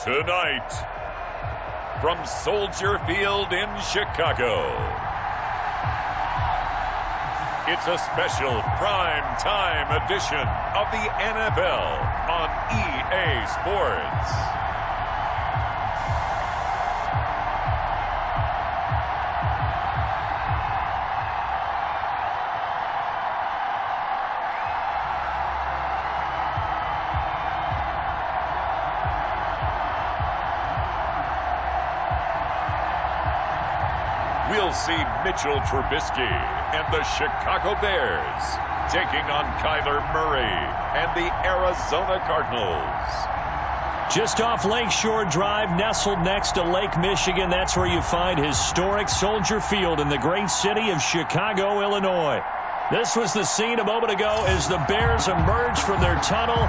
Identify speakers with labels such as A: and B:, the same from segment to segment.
A: Tonight, from Soldier Field in Chicago, it's a special prime time edition of the NFL on EA Sports. We'll see Mitchell Trubisky and the Chicago Bears taking on Kyler Murray and the Arizona Cardinals.
B: Just off Lakeshore Drive, nestled next to Lake Michigan, that's where you find historic Soldier Field in the great city of Chicago, Illinois. This was the scene a moment ago as the Bears emerged from their tunnel.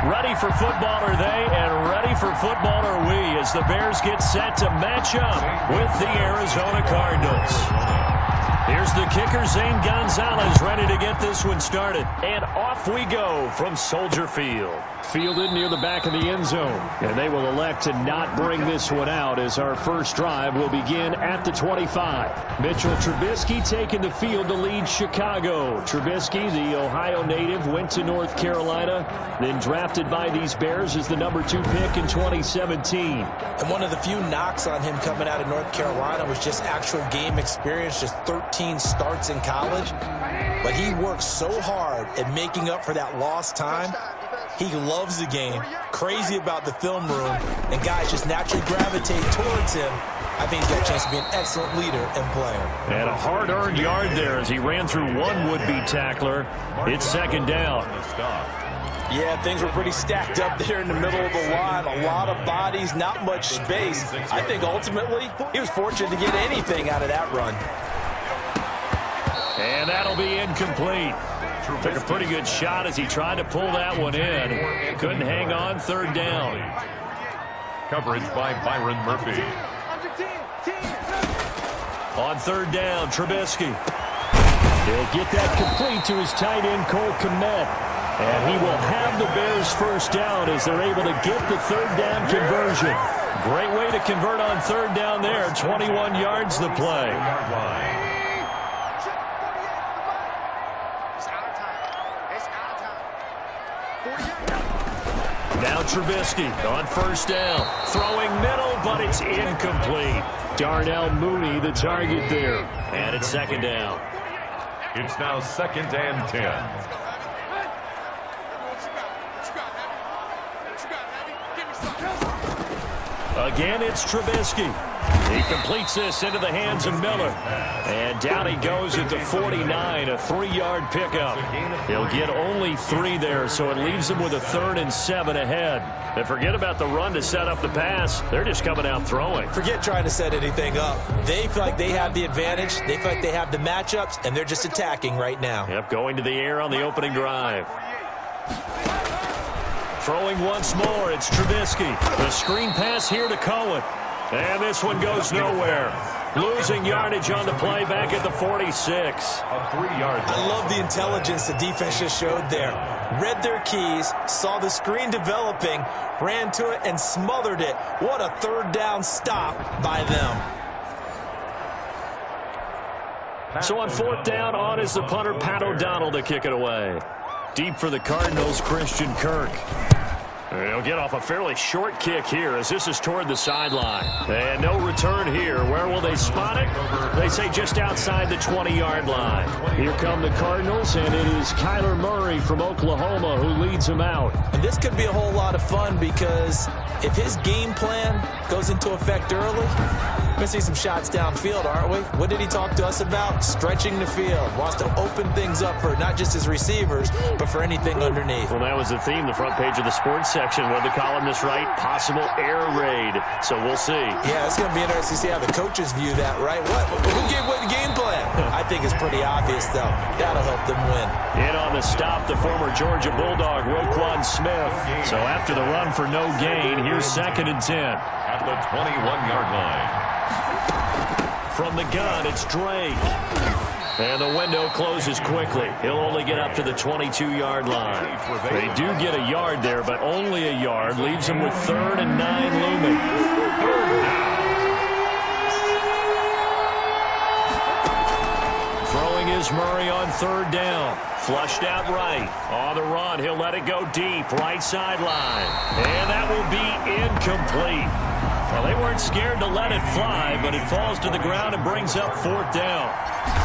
B: Ready for football are they, and ready for football are we as the Bears get set to match up with the Arizona Cardinals. Here's the kicker, Zane Gonzalez, ready to get this one started. And off we go from Soldier Field. Fielded near the back of the end zone. And they will elect to not bring this one out as our first drive will begin at the 25. Mitchell Trubisky taking the field to lead Chicago. Trubisky, the Ohio native, went to North Carolina, then drafted by these Bears as the number 2 pick in 2017.
C: And one of the few knocks on him coming out of North Carolina was just actual game experience, just 13 starts in college. But he worked so hard at making up for that lost time. He loves the game, crazy about the film room, and guys just naturally gravitate towards him. I think he's got a chance to be an excellent leader and player.
B: And a hard-earned yard there as he ran through one would-be tackler. It's second down.
C: Yeah, things were pretty stacked up there in the middle of the line. A lot of bodies, not much space. I think ultimately he was fortunate to get anything out of that run.
B: And that'll be incomplete. Took a pretty good shot as he tried to pull that one in. Couldn't hang on, third down.
A: Coverage by Byron Murphy.
B: On third down, Trubisky. He'll get that complete to his tight end, Cole Kmet. And he will have the Bears first down as they're able to get the third down conversion. Great way to convert on third down there. 21 yards the play. Now Trubisky on first down. Throwing middle, but it's incomplete. Darnell Mooney the target there. And it's second down.
A: It's now 2nd and 10.
B: Again, it's Trubisky. He completes this into the hands of Miller. And down he goes at the 49, a 3-yard pickup. He'll get only 3 there, so it leaves him with a 3rd and 7 ahead. And forget about the run to set up the pass. They're just coming out throwing.
C: Forget trying to set anything up. They feel like they have the advantage. They feel like they have the matchups, and they're just attacking right now.
B: Yep, going to the air on the opening drive. Throwing once more, it's Trubisky. The screen pass here to Cohen. And this one goes nowhere. Losing yardage on the play back at the 46.
A: A 3-yard.
C: I love the intelligence the defense just showed there. Read their keys, saw the screen developing, ran to it, and smothered it. What a third down stop by them.
B: So on fourth down, on is the punter, Pat O'Donnell, to kick it away. Deep for the Cardinals, Christian Kirk. He'll get off a fairly short kick here as this is toward the sideline. And no return here. Where will they spot it? They say just outside the 20-yard line. Here come the Cardinals, and it is Kyler Murray from Oklahoma who leads them out.
C: And this could be a whole lot of fun because if his game plan goes into effect early, we're going to see some shots downfield, aren't we? What did he talk to us about? Stretching the field. Wants to open things up for not just his receivers, but for anything underneath.
B: Well, that was the theme, the front page of the sports section. What did the columnist write? Possible air raid. So we'll see.
C: Yeah, it's going to be interesting to see how the coaches view that, right? Who gave what game plan? I think it's pretty obvious, though. That'll help them win.
B: In on the stop, the former Georgia Bulldog, Roquan Smith. So after the run for no gain, here's 2nd and 10.
A: At the 21-yard line.
B: From the gun, it's Drake. And the window closes quickly. He'll only get up to the 22-yard line. They do get a yard there, but only a yard. Leaves them with 3rd and 9 looming. Throwing is Murray on 3rd down. Flushed out right. On the run, he'll let it go deep. Right sideline. And that will be incomplete. Well, they weren't scared to let it fly, but it falls to the ground and brings up 4th down.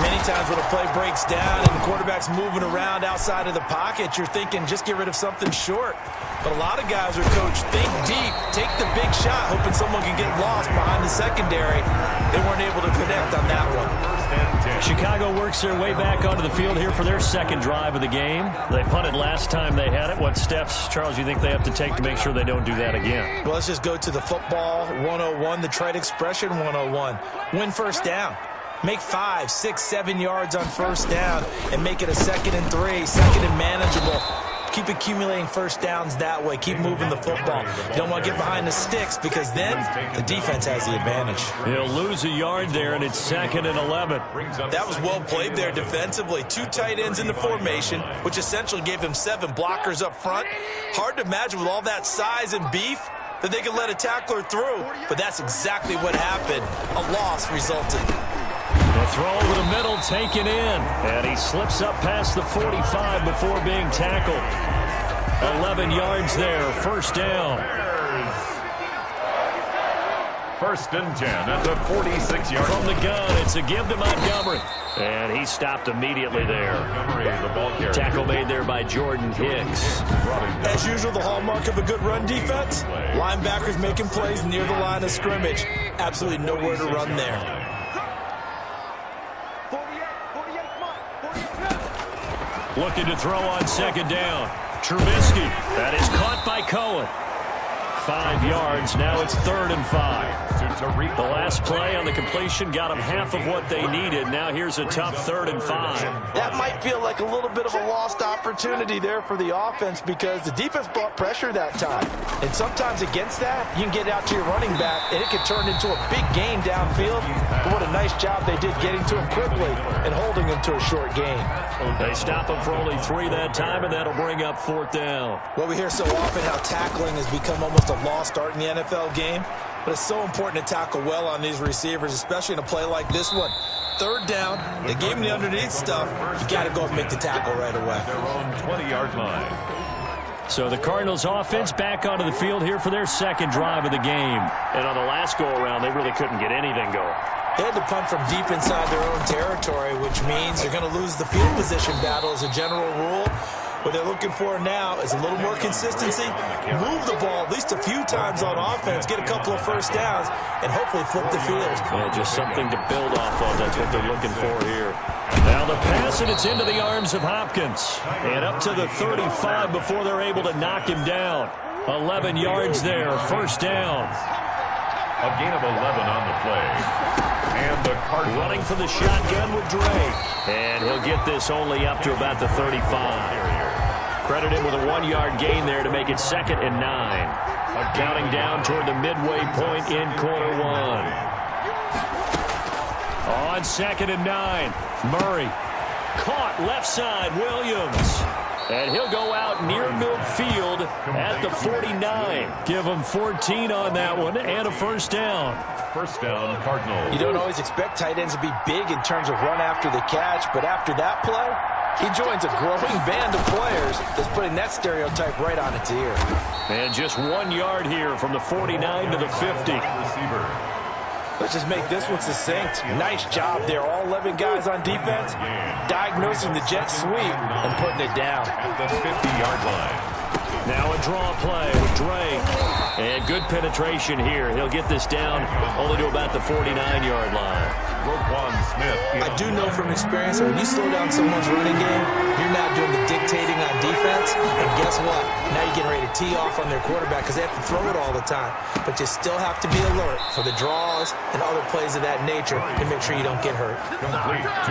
C: Many times when a play breaks down and the quarterback's moving around outside of the pocket, you're thinking just get rid of something short. But a lot of guys are coached, think deep, take the big shot, hoping someone can get lost behind the secondary. They weren't able to connect on that one.
B: Chicago works their way back onto the field here for their 2nd drive of the game. They punted last time they had it. What steps, Charles, do you think they have to take to make sure they don't do that again?
C: Well, let's just go to the football 101, the trite expression 101. Win 1st down. Make 5, 6, 7 yards on 1st down and make it a 2nd and 3, 2nd and manageable. Keep accumulating 1st downs that way. Keep moving the football. You don't want to get behind the sticks because then the defense has the advantage.
B: He'll lose a yard there, and it's 2nd and 11.
C: That was well played there defensively. 2 tight ends in the formation, which essentially gave them 7 blockers up front. Hard to imagine with all that size and beef that they could let a tackler through, but that's exactly what happened. A loss resulted.
B: The throw over the middle taken in, and he slips up past the 45 before being tackled. 11 yards there, 1st down.
A: 1st and 10 at the 46-yard
B: From the gun, it's a give to Montgomery. And he stopped immediately there. Tackle made there by Jordan Hicks.
C: As usual, the hallmark of a good run defense, linebackers making plays near the line of scrimmage. Absolutely nowhere to run there.
B: Looking to throw on 2nd down. Trubisky. That is caught by Cohen. 5 yards. Now it's 3rd and 5. The last play on the completion got them half of what they needed. Now here's a tough 3rd and 5.
C: That might feel like a little bit of a lost opportunity there for the offense because the defense brought pressure that time. And sometimes against that, you can get out to your running back, and it could turn into a big gain downfield. But what a nice job they did getting to him quickly and holding him to a short gain.
B: They stop him for only 3 that time, and that'll bring up 4th down.
C: Well, we hear so often how tackling has become almost a lost art in the NFL game. But it's so important to tackle well on these receivers, especially in a play like this one. 3rd down, they gave him the underneath stuff. You got to go and make the tackle right away.
A: Their own 20-yard line.
B: So the Cardinals offense back onto the field here for their 2nd drive of the game. And on the last go-around, they really couldn't get anything going.
C: They had to punt from deep inside their own territory, which means they're going to lose the field position battle as a general rule. What they're looking for now is a little more consistency, move the ball at least a few times on offense, get a couple of 1st downs, and hopefully flip the field.
B: Well, just something to build off of. That's what they're looking for here. Now the pass, and it's into the arms of Hopkins. And up to the 35 before they're able to knock him down. 11 yards there, 1st down.
A: A gain of 11 on the play. And the Cardinals
B: running for the shotgun with Drake. And he'll get this only up to about the 35. Credit him with a 1-yard gain there to make it 2nd and 9. Counting down toward the midway point in quarter 1. On 2nd and 9, Murray. Caught left side, Williams. And he'll go out near midfield at the 49. Give him 14 on that one and a 1st down.
A: 1st down, Cardinals.
C: You don't always expect tight ends to be big in terms of run after the catch, but after that play, he joins a growing band of players that's putting that stereotype right on its ear.
B: And just 1 yard here from the 49 to the 50.
A: Receiver.
C: Let's just make this one succinct. Nice job there. All 11 guys on defense diagnosing the jet sweep and putting it down.
A: At the 50-yard line.
B: Now a draw play with Drake. And good penetration here. He'll get this down only to about the 49-yard line.
C: I do know from experience that when you slow down someone's running game, you're now doing the dictating on defense. And guess what? Now you're getting ready to tee off on their quarterback because they have to throw it all the time. But you still have to be alert for the draws and other plays of that nature to make sure you don't get hurt.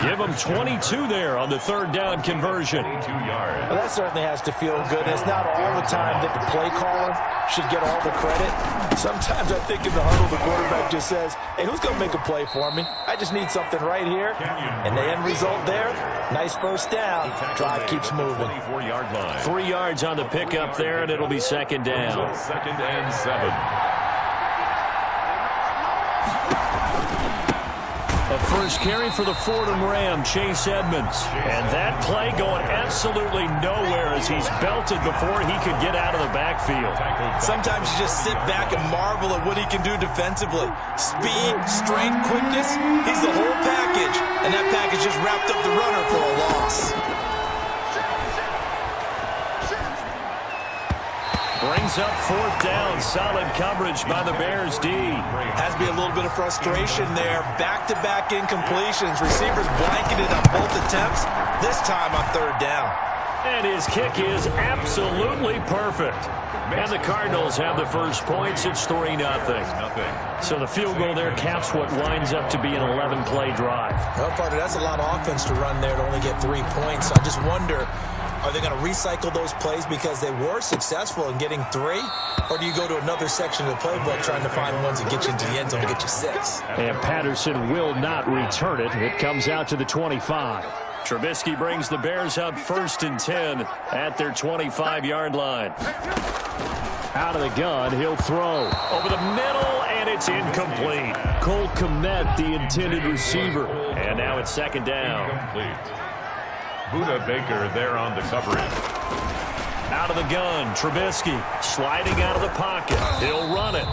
B: Give them 22 there on the 3rd down conversion.
C: Well, that certainly has to feel good. And it's not all the time that the play caller should get all the credit. Sometimes I think in the huddle, the quarterback just says, hey, who's going to make a play for me? I just need something right here. And the end result there, nice first down. Drive keeps moving.
A: 24-yard line.
B: 3 yards on the pickup there, and it'll be second down.
A: Second and 7.
B: A first carry for the Fordham Ram, Chase Edmonds. And that play going absolutely nowhere as he's belted before he could get out of the backfield.
C: Sometimes you just sit back and marvel at what he can do defensively. Speed, strength, quickness, he's the whole package. And that package just wrapped up the runner for a loss.
B: Brings up fourth down. Solid coverage by the Bears D.
C: Has to be a little bit of frustration there. Back-to-back incompletions. Receivers blanketed on both attempts. This time on third down.
B: And his kick is absolutely perfect. And the Cardinals have the first points. It's 3-0. So the field goal there caps what winds up to be an 11-play drive.
C: Well, partner, that's a lot of offense to run there to only get 3 points. So I just wonder, are they going to recycle those plays because they were successful in getting 3? Or do you go to another section of the playbook trying to find ones that get you into the end zone and get you 6?
B: And Patterson will not return it. It comes out to the 25. Trubisky brings the Bears up 1st and 10 at their 25-yard line. Out of the gun, he'll throw. Over the middle, and it's incomplete. Cole Kmet, the intended receiver. And now it's second down.
A: Buda Baker there on the coverage.
B: Out of the gun, Trubisky sliding out of the pocket. He'll run it.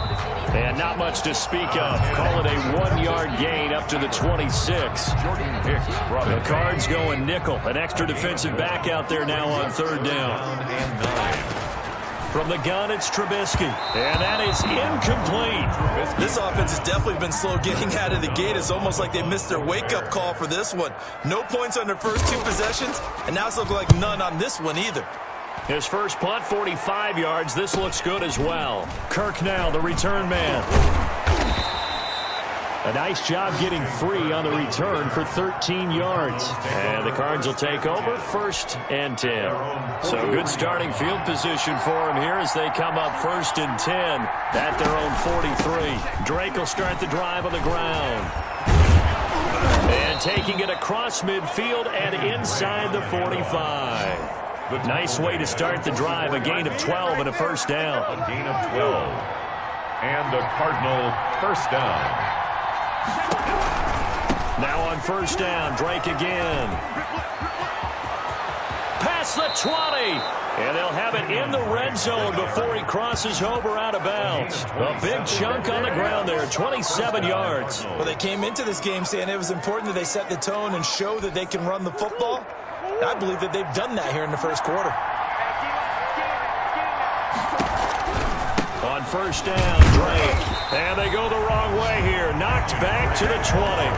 B: And not much to speak of. Call it a 1-yard gain up to the 26. The Cards going nickel. An extra defensive back out there now on third down. From the gun, it's Trubisky. And that is incomplete.
C: This offense has definitely been slow getting out of the gate. It's almost like they missed their wake-up call for this one. No points on their first 2 possessions, and now it's looking like none on this one either.
B: His first punt, 45 yards. This looks good as well. Kirk now, the return man. A nice job getting free on the return for 13 yards. And the Cards will take over 1st and 10. So good starting field position for him here as they come up 1st and 10 at their own 43. Drake will start the drive on the ground. And taking it across midfield and inside the 45. Nice way to start the drive. A gain of 12 and a first down.
A: A gain of 12. And a Cardinal first down.
B: Now on first down, Drake again. Past the 20. And they'll have it in the red zone before he crosses over out of bounds. A big chunk on the ground there, 27 yards.
C: Well, they came into this game saying it was important that they set the tone and show that they can run the football. I believe that they've done that here in the first quarter.
B: On first down, Drake. And they go the wrong way here. Knocked back to the 20.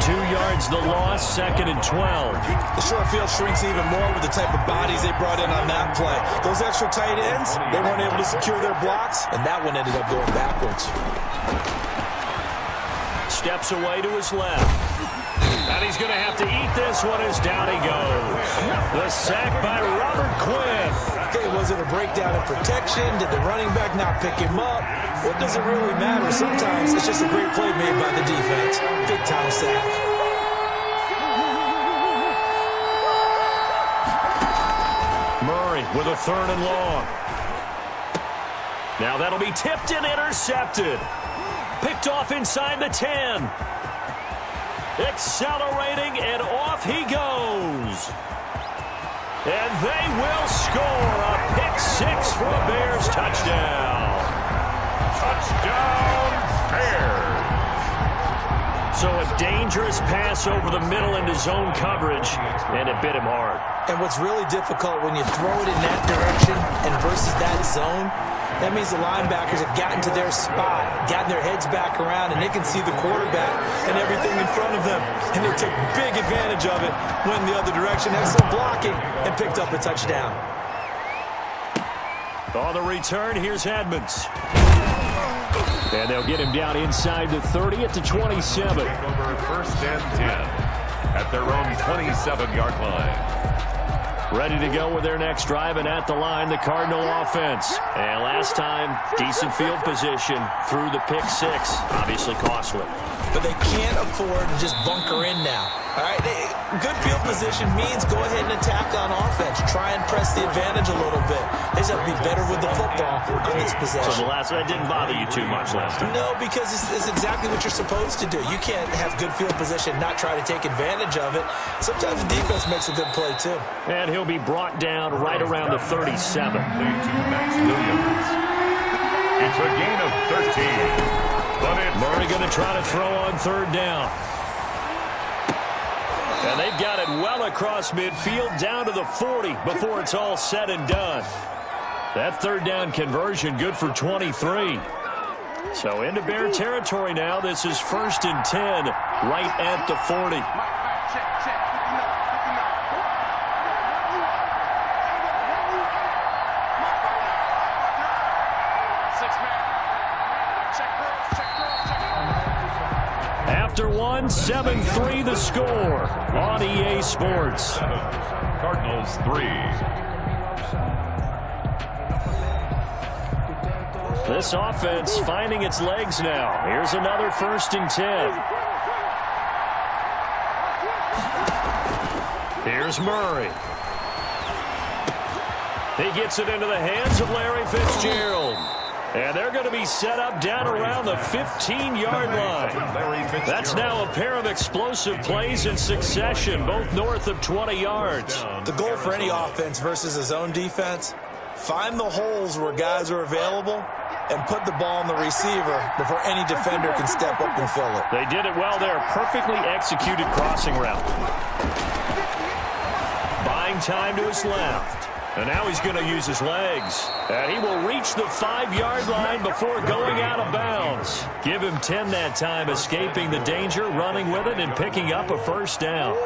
B: 2 yards the loss, 2nd and 12.
C: The short field shrinks even more with the type of bodies they brought in on that play. Those extra tight ends, they weren't able to secure their blocks, and that one ended up going backwards.
B: Steps away to his left. And he's going to have to eat this one as down he goes. The sack by Robert Quinn.
C: Okay, was it a breakdown in protection? Did the running back not pick him up? What does it really matter? Sometimes it's just a great play made by the defense. Big-time sack.
B: Murray with a 3rd and long. Now that'll be tipped and intercepted. Picked off inside the 10. Accelerating, and off he goes. And they will score a pick 6 for a Bears touchdown.
A: Touchdown, Bears.
B: So a dangerous pass over the middle into zone coverage, and it bit him hard.
C: And what's really difficult when you throw it in that direction and versus that zone, that means the linebackers have gotten to their spot, gotten their heads back around, and they can see the quarterback and everything in front of them. And they took big advantage of it, went in the other direction, had some blocking, and picked up a touchdown.
B: On the return, here's Edmonds. And they'll get him down inside the 30 at the 27.
A: Over 1st and 10 at their own 27-yard line.
B: Ready to go with their next drive, and at the line, the Cardinal offense. And last time, decent field position through the pick six. Obviously costly.
C: But they can't afford to just bunker in now. All right, good field position means go ahead and attack on offense. Try and press the advantage a little bit. They just have to be better with the football on this possession.
B: So that didn't bother you too much last time?
C: No, because it's exactly what you're supposed to do. You can't have good field position, not try to take advantage of it. Sometimes the defense makes a good play, too.
B: And he'll be brought down right around the 37.
A: It's a gain of 13. But
B: Murray going to try to throw on third down. And they've got it well across midfield down to the 40 before it's all said and done. That third down conversion good for 23. So into Bear territory now. This is 1st and 10 right at the 40. After one, 7-3 the score on EA Sports.
A: Cardinals 3.
B: This offense finding its legs now. Here's another 1st and 10. Here's Murray. He gets it into the hands of Larry Fitzgerald. And they're going to be set up down around the 15-yard line. That's now a pair of explosive plays in succession, both north of 20 yards.
C: The goal for any offense versus a zone defense, find the holes where guys are available and put the ball on the receiver before any defender can step up and fill it.
B: They did it well there. Perfectly executed crossing route. Buying time to his left. And now he's going to use his legs. And he will reach the 5-yard line before going out of bounds. Give him 10 that time, escaping the danger, running with it, and picking up a first down.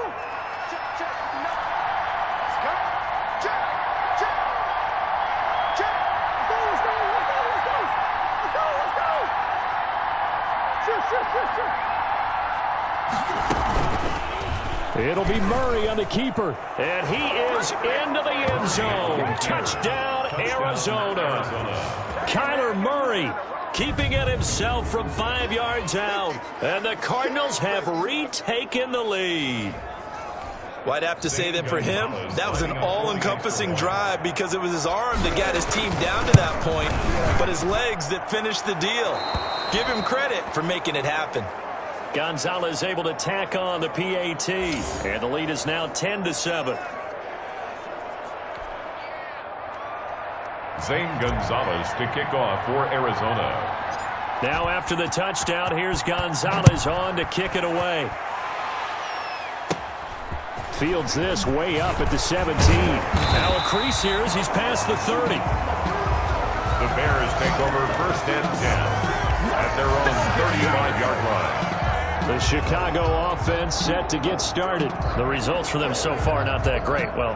B: It'll be Murray on the keeper. And he is into the end zone. Touchdown, Arizona. Kyler Murray keeping it himself from 5 yards out. And the Cardinals have retaken the lead.
C: Well, I'd have to say that for him, that was an all-encompassing drive because it was his arm that got his team down to that point, but his legs that finished the deal. Give him credit for making it happen.
B: Gonzalez able to tack on the PAT, and the lead is now 10-7.
A: Zane Gonzalez to kick off for Arizona.
B: Now after the touchdown, here's Gonzalez on to kick it away. Fields this way up at the 17. Now a crease here as he's past the 30.
A: The Bears take over 1st and 10 at their own 35-yard line.
B: The Chicago offense set to get started. The results for them so far not that great. Well,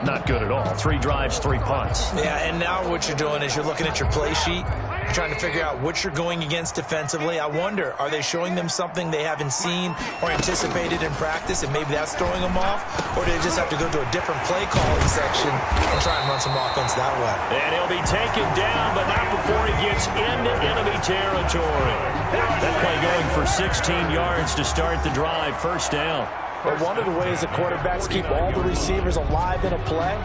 B: not good at all. 3 drives, 3 punts.
C: Yeah, and now what you're doing is you're looking at your play sheet. You're trying to figure out what you're going against defensively. I wonder, are they showing them something they haven't seen or anticipated in practice, and maybe that's throwing them off? Or do they just have to go to a different play calling section and try and run some offense that way?
B: And he'll be taken down, but not before he gets into enemy territory. That play going for 16 yards to start the drive. First down.
C: But one of the ways the quarterbacks keep all the receivers alive in a play,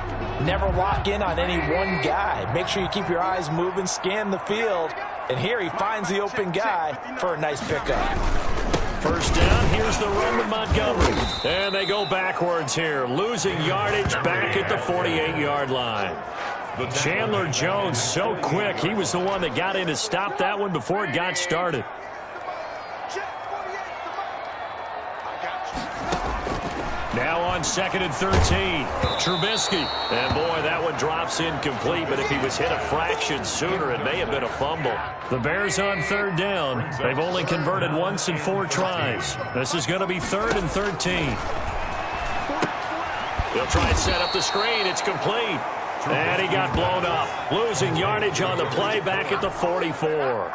C: never lock in on any one guy. Make sure you keep your eyes moving, scan the field, and here he finds the open guy for a nice pickup.
B: First down, here's the run with Montgomery. And they go backwards here, losing yardage back at the 48-yard line. Chandler Jones so quick. He was the one that got in to stop that one before it got started. Now on 2nd and 13, Trubisky. And boy, that one drops incomplete, but if he was hit a fraction sooner, it may have been a fumble. The Bears on 3rd down. They've only converted once in 4 tries. This is going to be 3rd and 13. They'll try and set up the screen. It's complete. And he got blown up. Losing yardage on the play back at the 44.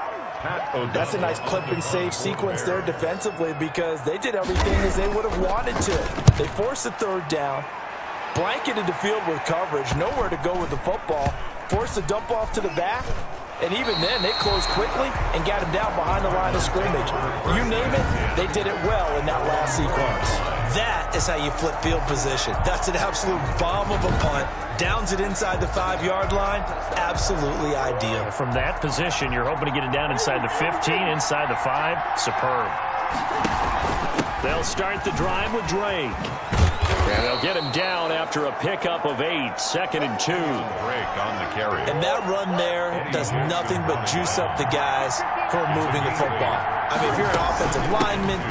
C: That's a nice clip and save sequence there defensively because they did everything as they would have wanted to. They forced the 3rd down, Blanketed the field with coverage, nowhere to go with the football, forced to dump off to the back, and even then they closed quickly and got him down behind the line of scrimmage. You name it, they did it well in that last sequence. That is how you flip field position. That's an absolute bomb of a punt. Downs it inside the 5-yard line. Absolutely ideal.
B: From that position, you're hoping to get it down inside the 15, inside the 5. Superb. They'll start the drive with Drake. And they'll get him down after a pickup of 8, 2nd and 2.
A: Break on the carry.
C: And that run there does nothing but juice up the guys who are moving the football. I mean, if you're an offensive lineman,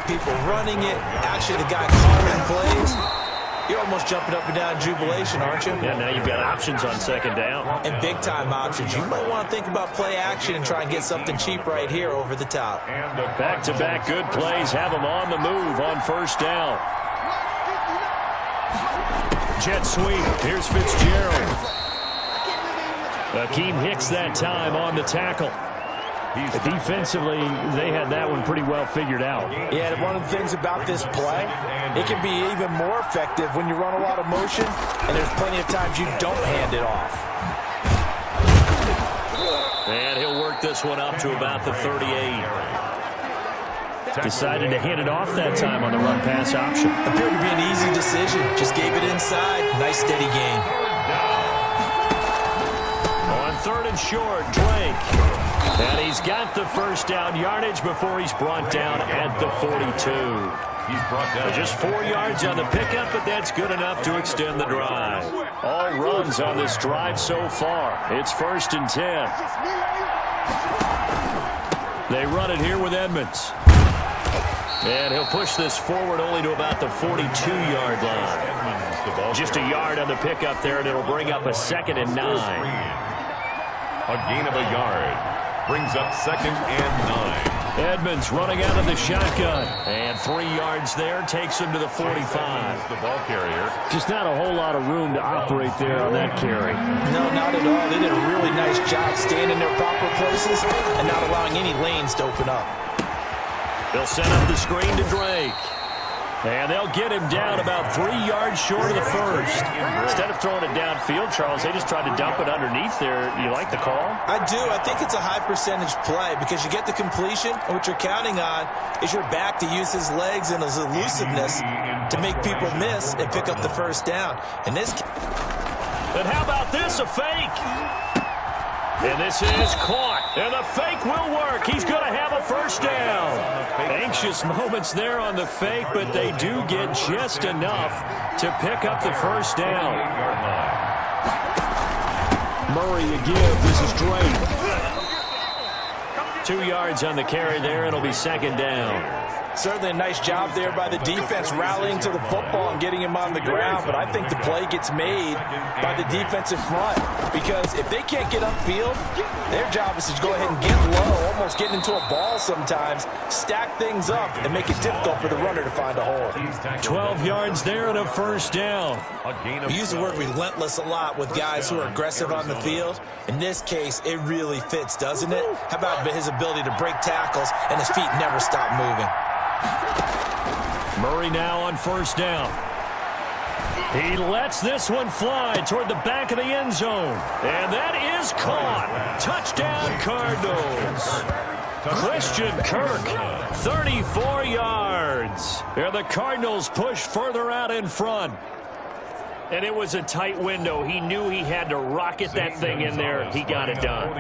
C: people running it, actually the guy calling plays, you're almost jumping up and down in jubilation, aren't you?
B: Yeah, now you've got options on 2nd down.
C: And big-time options. You might want to think about play action and try and get something cheap right here over the top.
B: Back-to-back good plays have them on the move on 1st down. Jet sweep. Here's Fitzgerald. Akeem Hicks that time on the tackle. Defensively, they had that one pretty well figured out.
C: Yeah, and one of the things about this play, it can be even more effective when you run a lot of motion, and there's plenty of times you don't hand it off.
B: And he'll work this one up to about the 38. Decided to hand it off that time on the run-pass option.
C: Appeared to be an easy decision. Just gave it inside. Nice, steady gain.
B: On 3rd and short, Drake. And he's got the 1st down yardage before he's brought down at the 42.
A: He's brought down.
B: Just 4 yards on the pickup, but that's good enough to extend the drive. All runs on this drive so far. It's 1st and 10. They run it here with Edmonds. And he'll push this forward only to about the 42-yard line. Just a yard on the pickup there, and it'll bring up a 2nd and 9.
A: A gain of a yard. Brings up 2nd and 9.
B: Edmonds running out of the shotgun. And 3 yards there takes him to the 45.
A: The ball carrier.
B: Just not a whole lot of room to operate there on that carry.
C: No, not at all. They did a really nice job staying in their proper places and not allowing any lanes to open up.
B: They'll set up the screen to Drake. And they'll get him down about 3 yards short of the 1st. Instead of throwing it downfield, Charles, they just tried to dump it underneath there. You like the call?
C: I do. I think it's a high percentage play because you get the completion, and what you're counting on is your back to use his legs and his elusiveness to make people miss and pick up the 1st down. And
B: how about this, a fake? And this is caught. And the fake will work. He's going to have a 1st down. Anxious moments there on the fake, but they do get just enough to pick up the 1st down. Murray a give. This is Drake. 2 yards on the carry there. It'll be 2nd down.
C: Certainly a nice job there by the defense rallying to the football and getting him on the ground, but I think the play gets made by the defensive front because if they can't get upfield, their job is to go ahead and get low, almost getting into a ball sometimes, stack things up, and make it difficult for the runner to find a hole.
B: 12 yards there and a 1st down.
C: We use the word relentless a lot with guys who are aggressive on the field. In this case, it really fits, doesn't it? How about his ability to break tackles and his feet never stop moving?
B: Murray now on 1st down. He lets this one fly toward the back of the end zone. And that is caught. Touchdown, Cardinals. Christian Kirk, 34 yards. And the Cardinals push further out in front. And it was a tight window. He knew he had to rocket that thing in there. He got it done.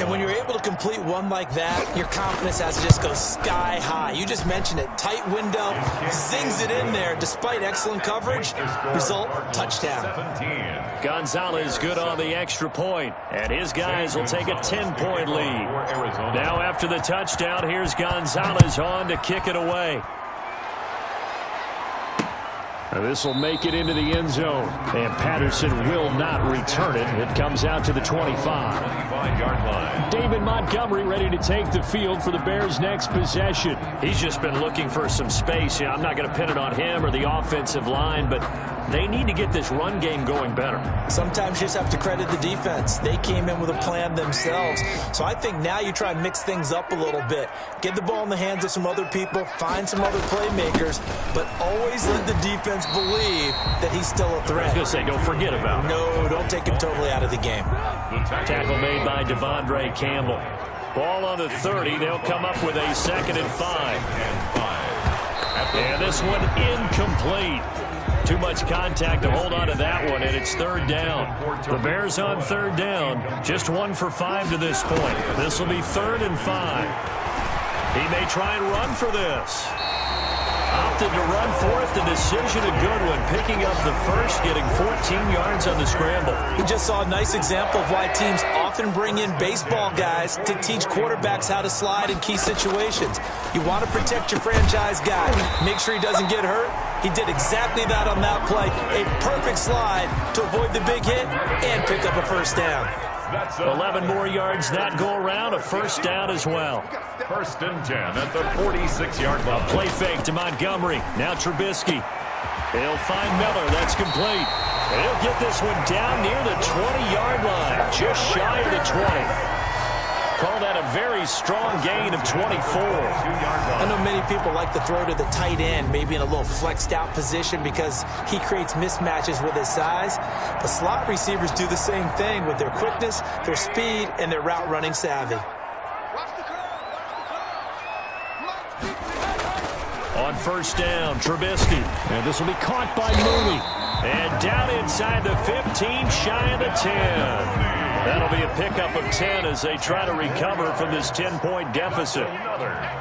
C: And when you're able to complete one like that, your confidence has to just go sky high. You just mentioned it. Tight window, zings it in there despite excellent coverage. Result, touchdown.
B: Gonzalez good on the extra point. And his guys will take a 10-point lead. Now after the touchdown, here's Gonzalez on to kick it away. This will make it into the end zone. And Patterson will not return it. It comes out to the 25-yard line. David Montgomery ready to take the field for the Bears' next possession. He's just been looking for some space. Yeah, I'm not going to pin it on him or the offensive line, but they need to get this run game going better.
C: Sometimes you just have to credit the defense. They came in with a plan themselves. So I think now you try and mix things up a little bit. Get the ball in the hands of some other people, find some other playmakers, but always let the defense fans believe that he's still a threat.
B: I was going to say, don't forget about him.
C: No, don't take him totally out of the game.
B: Tackle made by Devondre Campbell. Ball on the 30. They'll come up with a 2nd and 5. And this one incomplete. Too much contact to hold on to that one, and it's 3rd down. The Bears on 3rd down. Just 1 for 5 to this point. This will be 3rd and 5. He may try and run for this. Opted to run for it. The decision a good one. Picking up the first, getting 14 yards on the scramble.
C: We just saw a nice example of why teams often bring in baseball guys to teach quarterbacks how to slide in key situations. You want to protect your franchise guy. Make sure he doesn't get hurt. He did exactly that on that play. A perfect slide to avoid the big hit and pick up a first down.
B: 11 more yards that go around. A first down as well.
A: 1st and 10 at the 46-yard line.
B: Play fake to Montgomery. Now Trubisky. He'll find Miller. That's complete. And he'll get this one down near the 20-yard line. Just shy of the 20. Call that a very strong gain of 24.
C: I know many people like to throw to the tight end, maybe in a little flexed out position because he creates mismatches with his size. But slot receivers do the same thing with their quickness, their speed, and their route running savvy.
B: On first down, Trubisky. And this will be caught by Mooney. And down inside the 15, shy of the 10. That'll be a pickup of 10 as they try to recover from this 10-point deficit.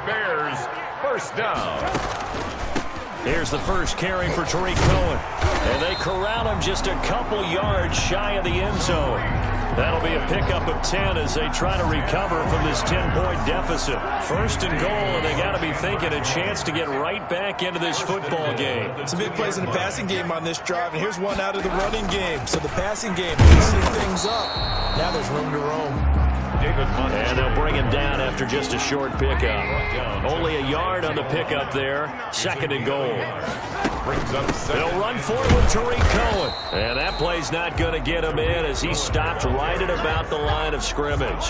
A: Bears, 1st down.
B: Here's the first carry for Tariq Cohen. And they corral him just a couple yards shy of the end zone. That'll be a pickup of 10 as they try to recover from this 10-point deficit. 1st and goal, and they got to be thinking a chance to get right back into this football game.
C: Some big plays in the passing game on this drive, and here's one out of the running game. So the passing game, loosening things up. Now there's room to roam.
B: And they'll bring him down after just a short pickup. Only a yard on the pickup there. 2nd and goal. They'll run forward with Tariq Cohen. And that play's not going to get him in as he stopped right at about the line of scrimmage.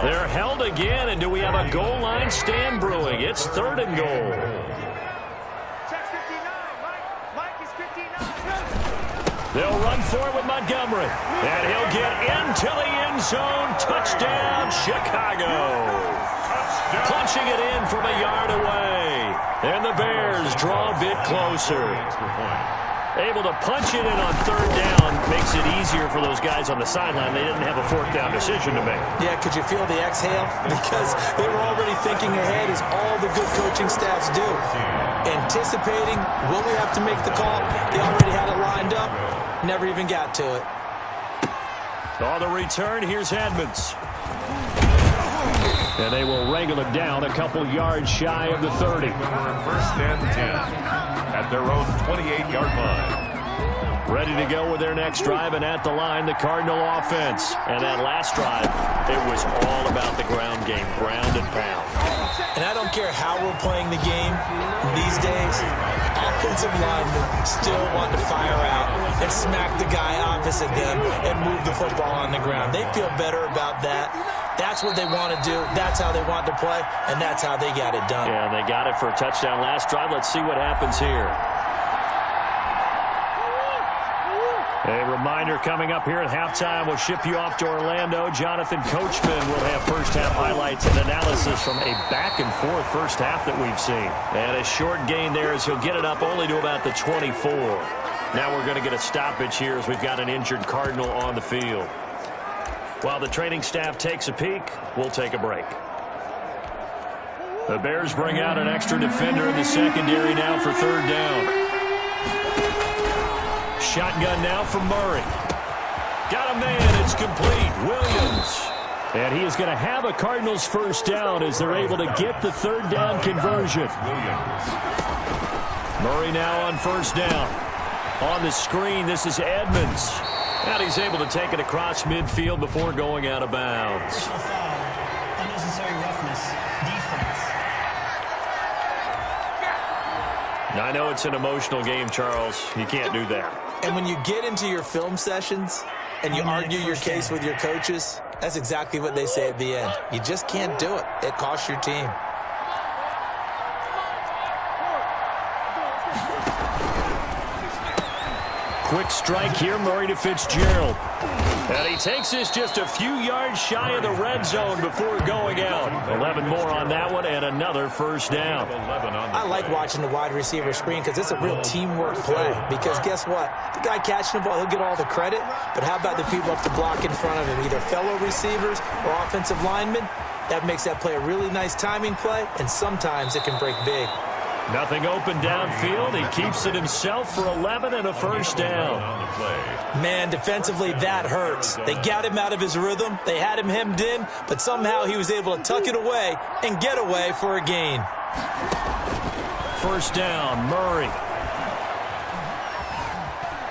B: They're held again, and do we have a goal line stand brewing? It's 3rd and goal. They'll run forward with Montgomery. And he'll get into the end zone. Touchdown, Chicago. Punching it in from a yard away. And the Bears draw a bit closer. Able to punch it in on 3rd down makes it easier for those guys on the sideline. They didn't have a 4th down decision to make.
C: Yeah, could you feel the exhale? Because they were already thinking ahead, as all the good coaching staffs do. Anticipating, will we have to make the call? They already had it lined up. Never even got to it.
B: On the return, here's Edmonds. And they will wrangle it down a couple yards shy of the 30.
A: 1st and 10 at their own 28-yard line.
B: Ready to go with their next drive, and at the line, the Cardinal offense. And that last drive, it was all about the ground game, ground and pound.
C: And I don't care how we're playing the game these days, offensive linemen still want to fire out and smack the guy opposite them and move the football on the ground. They feel better about that. That's what they want to do. That's how they want to play, and that's how they got it done.
B: Yeah, and they got it for a touchdown last drive. Let's see what happens here. A reminder coming up here at halftime. We'll ship you off to Orlando. Jonathan Coachman will have first-half highlights and analysis from a back-and-forth first half that we've seen. And a short gain there as he'll get it up only to about the 24. Now we're going to get a stoppage here as we've got an injured Cardinal on the field. While the training staff takes a peek, we'll take a break. The Bears bring out an extra defender in the secondary now for 3rd down. Shotgun now from Murray. Got a man. It's complete. Williams. And he is going to have a Cardinals first down as they're able to get the 3rd down conversion. Murray now on first down. On the screen, this is Edmonds. And he's able to take it across midfield before going out of bounds.
D: Unnecessary roughness. Defense.
B: Now, I know it's an emotional game, Charles. You can't do that.
C: And when you get into your film sessions and you argue your case with your coaches, that's exactly what they say at the end. You just can't do it. It costs your team.
B: quick strike here, Murray to Fitzgerald. And he takes this just a few yards shy of the red zone before going out. 11 more on that one and another first down.
C: I like watching the wide receiver screen because it's a real teamwork play. Because guess what? The guy catching the ball, he'll get all the credit. But how about the people up the block in front of him, either fellow receivers or offensive linemen? That makes that play a really nice timing play, and sometimes it can break big.
B: Nothing open downfield. He keeps it himself for 11 and a first down.
C: Man, defensively, that hurts. They got him out of his rhythm. They had him hemmed in, but somehow he was able to tuck it away and get away for a gain.
B: First down, Murray.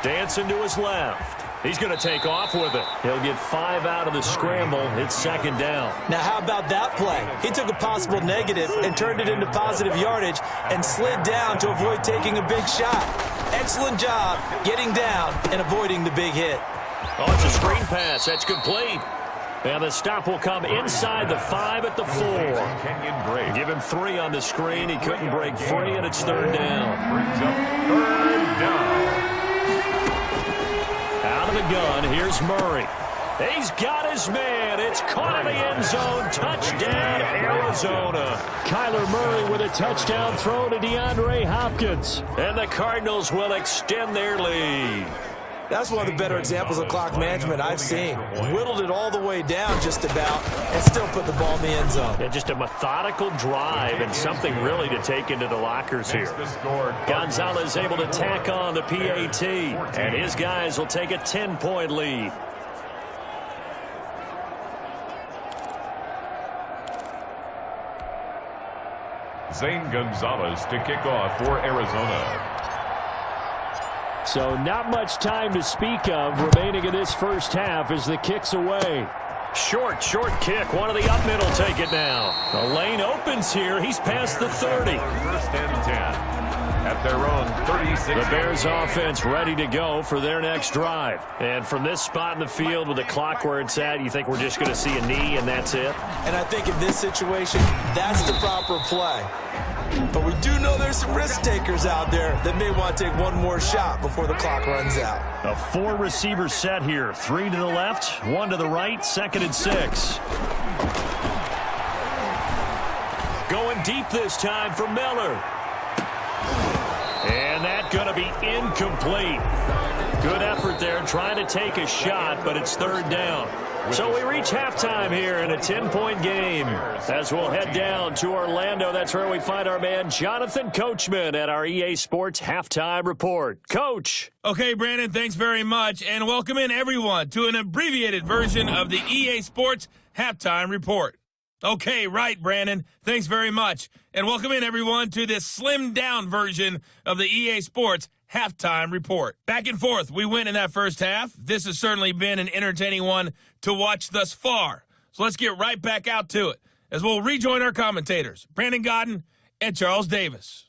B: Dancing to his left. He's going to take off with it. He'll get 5 out of the scramble. It's second down.
C: Now, how about that play? He took a possible negative and turned it into positive yardage and slid down to avoid taking a big shot. Excellent job getting down and avoiding the big hit.
B: Oh, it's a screen pass. That's complete. And the stop will come inside the 5 at the 4. Give him 3 on the screen. He couldn't break free, and it's third down.
A: Brings up third down.
B: Out of the gun, here's Murray. He's got his man. It's caught in the end zone. Touchdown, Arizona. Kyler Murray with a touchdown throw to DeAndre Hopkins. And the Cardinals will extend their lead.
C: That's one of the better examples of clock management I've seen. Whittled it all the way down just about and still put the ball in the end zone.
B: Yeah, just a methodical drive and something really to take into the lockers here. Gonzalez able to tack on the PAT, and his guys will take a 10-point lead.
A: Zane Gonzalez to kick off for Arizona.
B: So not much time to speak of remaining in this first half as the kick's away. Short kick. One of the up middle take it now. The lane opens here. He's past the 30.
A: First and 10 at their own 36.
B: The Bears offense ready to go for their next drive. And from this spot in the field with the clock where it's at, you think we're just going to see a knee and that's it?
C: And I think in this situation, that's the proper play. But we do know there's some risk takers out there that may want to take one more shot before the clock runs out.
B: A 4-receiver set here. 3 to the left, 1 to the right, 2nd and 6. Going deep this time for Miller. And that's going to be incomplete. Good effort there trying to take a shot, but it's third down. So we reach halftime here in a 10-point game. As we'll head down to Orlando, that's where we find our man Jonathan Coachman at our EA Sports Halftime Report. Coach.
E: Okay, Brandon, thanks very much. And welcome in, everyone, to an abbreviated version of the EA Sports Halftime Report. Okay, right, Brandon. Thanks very much. And welcome in, everyone, to this slimmed-down version of the EA Sports Halftime Report. Back and forth, we win in that first half. This has certainly been an entertaining one to watch thus far. So let's get right back out to it as we'll rejoin our commentators, Brandon Godden and Charles Davis.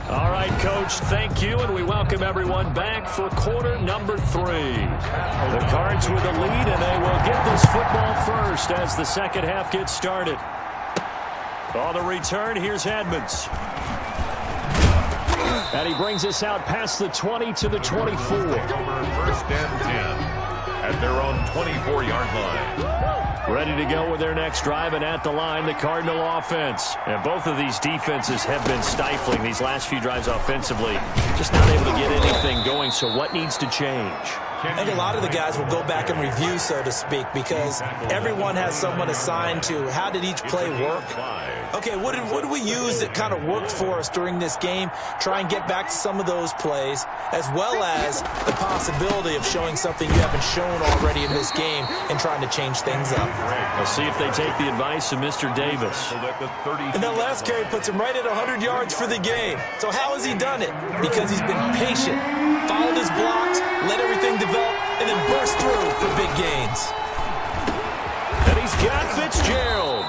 B: All right, Coach, thank you, and we welcome everyone back for quarter number 3. The Cards with the lead, and they will get this football first as the second half gets started. On the return, here's Edmonds. And he brings us out past the 20 to the 24.
A: First and 10 at their own 24-yard line.
B: Ready to go with their next drive, and at the line, the Cardinal offense. And both of these defenses have been stifling these last few drives offensively. Just not able to get anything going, so what needs to change?
C: I think a lot of the guys will go back and review, so to speak, because everyone has someone assigned to how did each play work. Okay, what did we use that kind of worked for us during this game? Try and get back to some of those plays, as well as the possibility of showing something you haven't shown already in this game and trying to change things up.
B: We'll see if they take the advice of Mr. Davis.
C: And that last carry puts him right at 100 yards for the game. So how has he done it? Because he's been patient, followed his blocks, let everything develop, and then burst through for big gains.
B: And he's got Fitzgerald.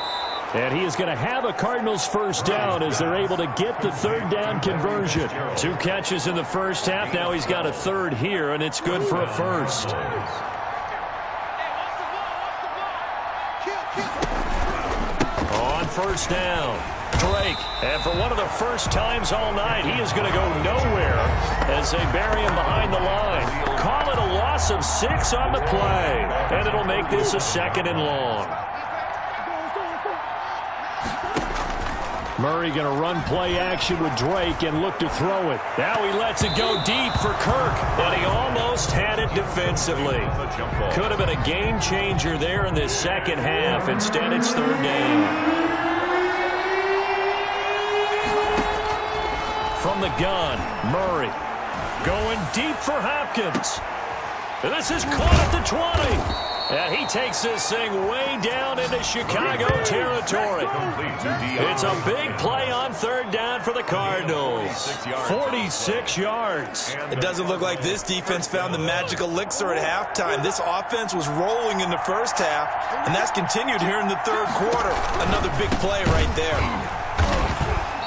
B: And he is going to have a Cardinals first down as they're able to get the third down conversion. 2 catches in the first half. Now he's got a third here, and it's good for a first. On first down, Drake, and for one of the first times all night, he is going to go nowhere as they bury him behind the line. Call it a loss of 6 on the play, and it'll make this a 2nd and long. Murray going to run play action with Drake and look to throw it. Now he lets it go deep for Kirk, but he almost had it defensively. Could have been a game changer there in this second half. Instead, it's 3rd down. From the gun, Murray going deep for Hopkins. And this is caught at the 20. And he takes this thing way down into Chicago territory. It's a big play on 3rd down for the Cardinals. 46 yards.
C: It doesn't look like this defense found the magic elixir at halftime. This offense was rolling in the first half, and that's continued here in the 3rd quarter. Another big play right there.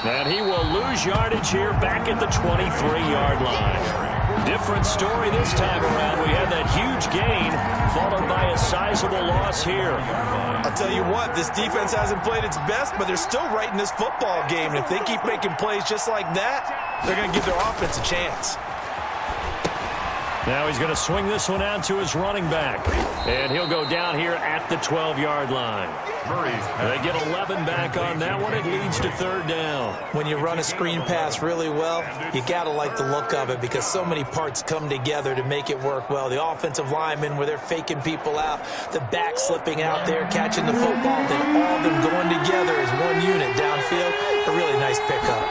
B: And he will lose yardage here back at the 23-yard line. Different story this time around. We had that huge gain followed by a sizable loss here.
C: I'll tell you what, this defense hasn't played its best, but they're still right in this football game. And if they keep making plays just like that, they're going to give their offense a chance.
B: Now he's going to swing this one out to his running back. And he'll go down here at the 12-yard line. They get 11 back on that one. It leads to 3rd down.
C: When you run a screen pass really well, you got to like the look of it because so many parts come together to make it work well. The offensive linemen where they're faking people out, the back slipping out there, catching the football, then all of them going together as one unit downfield. A really nice pickup.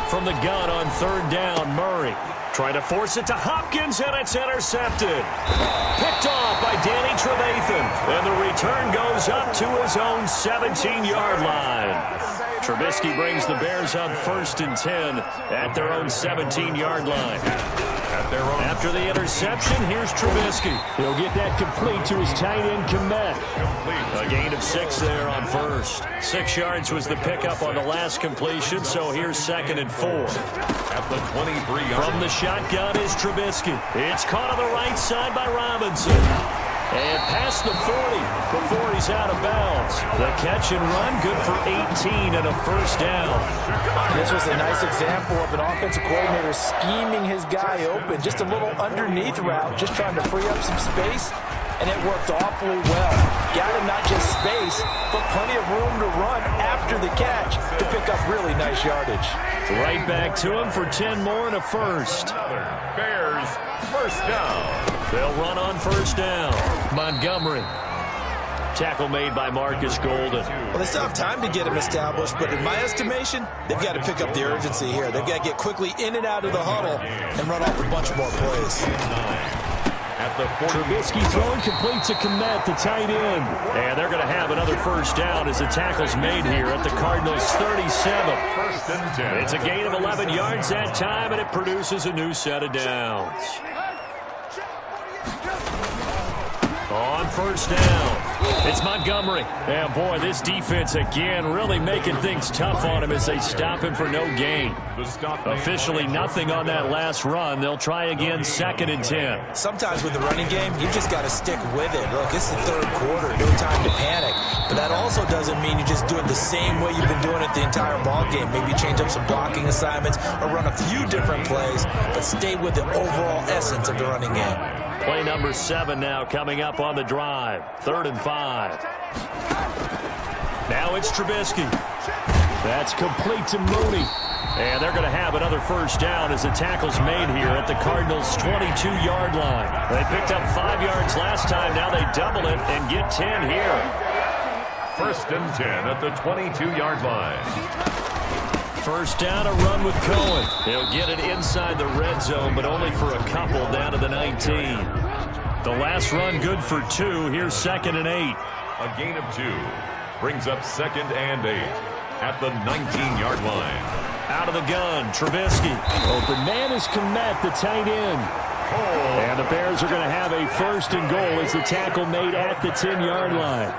B: From the gun on 3rd down, Murray. Trying to force it to Hopkins, and it's intercepted. Picked off by Danny Trevathan. And the return goes up to his own 17-yard line. Trubisky brings the Bears up 1st and 10 at their own 17-yard line. After the interception, here's Trubisky. He'll get that complete to his tight end, Komet. A gain of 6 there on 1st. 6 yards was the pickup on the last completion, so here's 2nd and 4.
A: At the 23-yard
B: From the shotgun is Trubisky. It's caught on the right side by Robinson. And past the 40 before he's out of bounds. The catch and run good for 18 and a 1st down.
C: This was a nice example of an offensive coordinator scheming his guy open. Just a little underneath route, just trying to free up some space, and it worked awfully well. Got him not just space, but plenty of room to run after the catch to pick up really nice yardage.
B: Right back to him for 10 more and a 1st.
A: Bears 1st down.
B: They'll run on 1st down. Montgomery. Tackle made by Marcus Golden.
C: Well, they still have time to get him established, but in my estimation, they've got to pick up the urgency here. They've got to get quickly in and out of the huddle and run off a bunch more plays.
A: At the 40.
B: Trubisky throwing complete to Komet, the tight end. And they're going to have another 1st down as the tackle's made here at the Cardinals' 37.
A: 1st and 10.
B: It's a gain of 11 yards that time, and it produces a new set of downs. On 1st down, it's Montgomery. And boy, this defense again really making things tough on him as they stop him for no gain. Officially nothing on that last run. They'll try again 2nd and 10.
C: Sometimes with the running game, you just got to stick with it. Look, it's the 3rd quarter, no time to panic. But that also doesn't mean you just do it the same way you've been doing it the entire ball game. Maybe change up some blocking assignments or run a few different plays, but stay with the overall essence of the running game.
B: Play number 7 now coming up on the drive. 3rd and 5. Now it's Trubisky. That's complete to Mooney. And they're going to have another 1st down as the tackle's made here at the Cardinals' 22-yard line. They picked up 5 yards last time. Now they double it and get 10 here.
A: 1st and 10 at the 22-yard line.
B: 1st down, a run with Cohen. He'll get it inside the red zone, but only for a couple down to the 19. The last run good for 2. Here's 2nd and 8.
A: A gain of 2 brings up 2nd and 8 at the 19-yard line.
B: Out of the gun, Trubisky. Open man is Komet, the tight end. And the Bears are going to have a 1st and goal as the tackle made at the 10-yard line.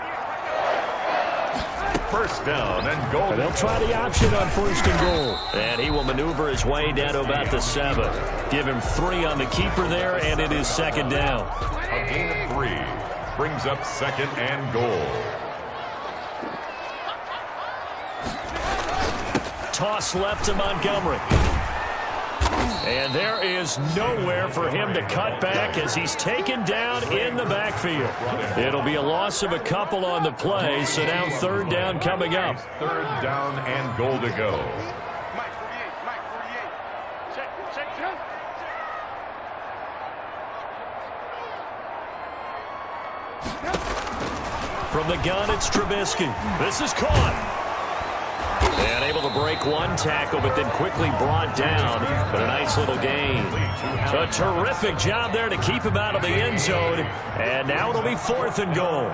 A: 1st down and goal.
B: And they'll try the option on 1st and goal. And he will maneuver his way down to about the 7. Give him 3 on the keeper there, and it is 2nd down.
A: A gain of 3 brings up 2nd and goal.
B: toss left to Montgomery. And there is nowhere for him to cut back as he's taken down in the backfield. It'll be a loss of a couple on the play, so now third down coming up.
A: Third down and goal to go.
B: From the gun, it's Trubisky. This is caught. And able to break one tackle, but then quickly brought down. But a nice little gain. A terrific job there to keep him out of the end zone. And now it'll be fourth and goal.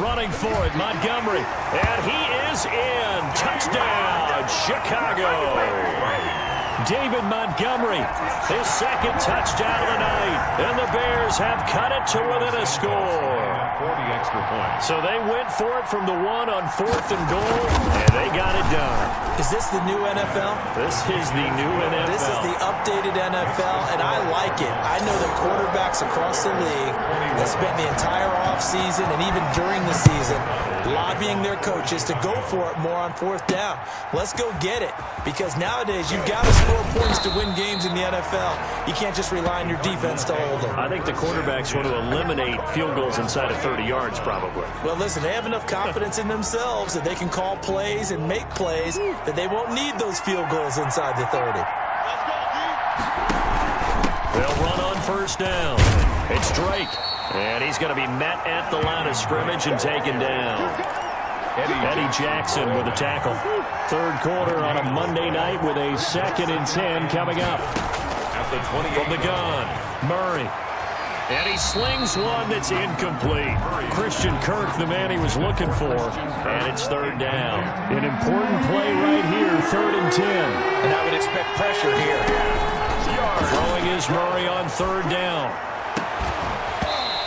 B: Running for it, Montgomery. And he is in. Touchdown, Chicago. David Montgomery, his second touchdown of the night. And the Bears have cut it to within a score.
A: 40 extra points.
B: So they went for it from the one on fourth and goal, and they got it done.
C: Is this the new NFL?
B: This is the new NFL.
C: This is the updated NFL, and I like it. I know that quarterbacks across the league have spent the entire offseason and even during the season lobbying their coaches to go for it more on fourth down. Let's go get it, because nowadays you've got to score points to win games in the NFL. You can't just rely on your defense to hold them.
B: I think the quarterbacks want to eliminate field goals inside of 30 yards probably.
C: Well, listen, they have enough confidence in themselves that they can call plays and make plays that they won't need those field goals inside the 30.
B: They'll run on first down. It's Drake. And he's going to be met at the line of scrimmage and taken down. Eddie Jackson with a tackle. Third quarter on a Monday night with a 2nd and 10 coming up.
A: At the 20
B: from the gun, Murray. And he slings one that's incomplete. Christian Kirk, the man he was looking for. And it's third down. An important play right here, 3rd and 10.
C: And I would expect pressure here.
B: Throwing is Murray on third down.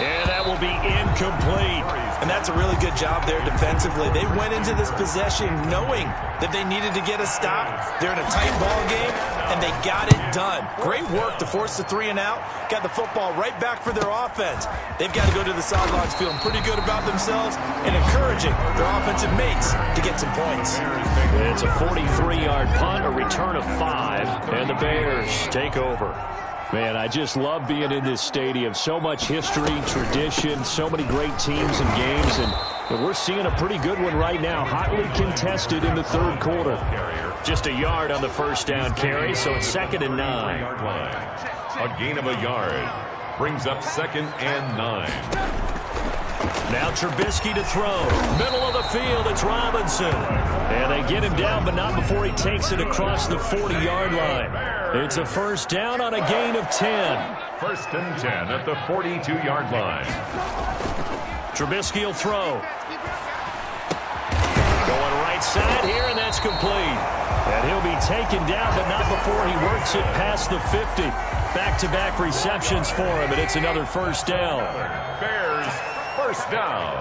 B: And that will be incomplete.
C: And that's a really good job there defensively. They went into this possession knowing that they needed to get a stop. They're in a tight ball game, and they got it done. Great work to force the 3 and out. Got the football right back for their offense. They've got to go to the sidelines feeling pretty good about themselves and encouraging their offensive mates to get some points.
B: It's a 43-yard punt, a return of 5, and the Bears take over. Man, I just love being in this stadium. So much history, tradition, so many great teams and games, and we're seeing a pretty good one right now. Hotly contested in the third quarter. Just a yard on the first down carry, so it's 2nd and 9.
A: A gain of a yard brings up 2nd and 9.
B: Now Trubisky to throw. Middle of the field, it's Robinson. And they get him down, but not before he takes it across the 40-yard line. It's a first down on a gain of 10.
A: 1st and 10 at the 42-yard line.
B: Trubisky will throw. Going right side here, and that's complete. And he'll be taken down, but not before he works it past the 50. Back-to-back receptions for him, and it's another first down.
A: Bears, first down.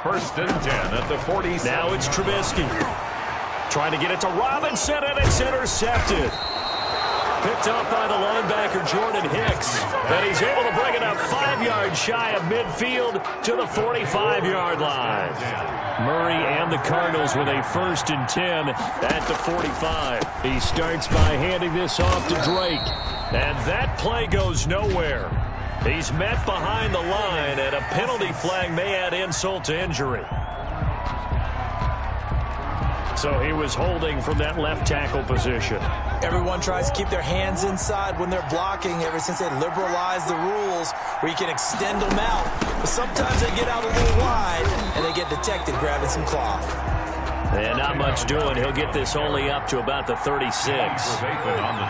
A: 1st and 10 at the 46.
B: Now it's Trubisky. Trying to get it to Robinson, and it's intercepted. Picked up by the linebacker, Jordan Hicks. And he's able to bring it up 5 yards shy of midfield to the 45-yard line. Murray and the Cardinals with a 1st and 10 at the 45. He starts by handing this off to Drake. And that play goes nowhere. He's met behind the line, and a penalty flag may add insult to injury. So he was holding from that left tackle position.
C: Everyone tries to keep their hands inside when they're blocking ever since they liberalized the rules where you can extend them out. But sometimes they get out a little wide, and they get detected grabbing some cloth.
B: And not much doing. He'll get this only up to about the 36.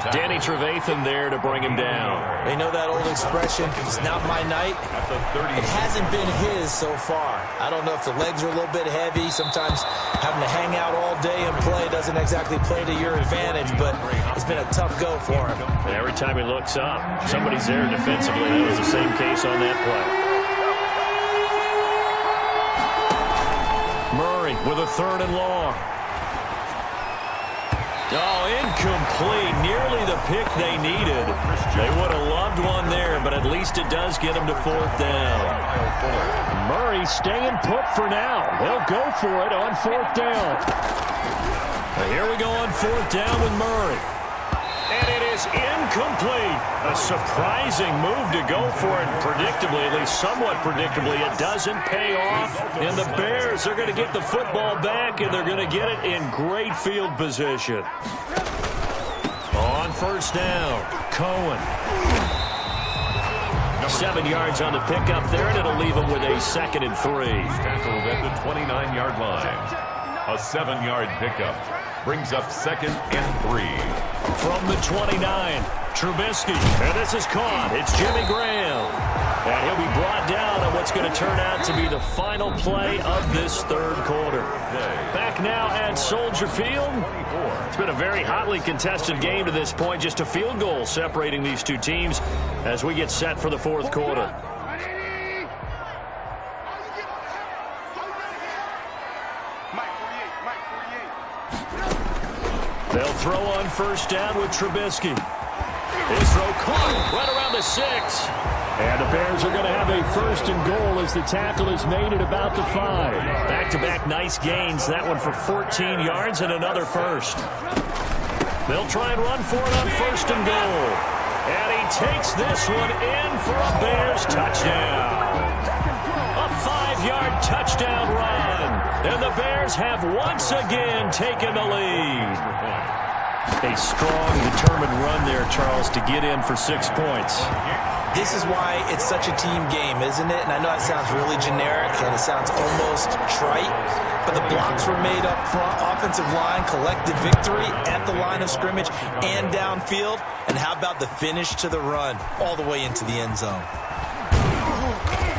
B: Danny Trevathan there to bring him down.
C: They know that old expression, it's not my night. It hasn't been his so far. I don't know if the legs are a little bit heavy. Sometimes having to hang out all day and play doesn't exactly play to your advantage, but it's been a tough go for him.
B: And every time he looks up, somebody's there defensively. That was the same case on that play. Murray with a 3rd and long. Oh, incomplete. Nearly the pick they needed. They would have loved one there, but at least it does get them to 4th down. Murray staying put for now. They'll go for it on 4th down. Here we go on 4th down with Murray. And it is incomplete. A surprising move to go for it. Predictably, at least somewhat predictably, it doesn't pay off. And the Bears are going to get the football back, and they're going to get it in great field position. On 1st down, Cohen. 7 yards on the pickup there, and it'll leave him with a 2nd and 3.
A: Tackled at the 29-yard line. A 7-yard pickup brings up 2nd and 3.
B: From the 29, Trubisky, and this is caught. It's Jimmy Graham. And he'll be brought down on what's going to turn out to be the final play of this 3rd quarter. Back now at Soldier Field. It's been a very hotly contested game to this point. Just a field goal separating these two teams as we get set for the 4th quarter. They'll throw on 1st down with Trubisky. His throw caught right around the 6. And the Bears are going to have a 1st and goal as the tackle is made at about the 5. Back-to-back nice gains. That one for 14 yards and another 1st. They'll try and run for it on 1st and goal. And he takes this one in for a Bears touchdown. A 5-yard touchdown run. And the Bears have once again taken the lead. A strong, determined run there, Charles, to get in for 6 points.
C: This is why it's such a team game, isn't it? And I know it sounds really generic and it sounds almost trite, but the blocks were made up front, offensive line, collected victory at the line of scrimmage and downfield. And how about the finish to the run all the way into the end zone?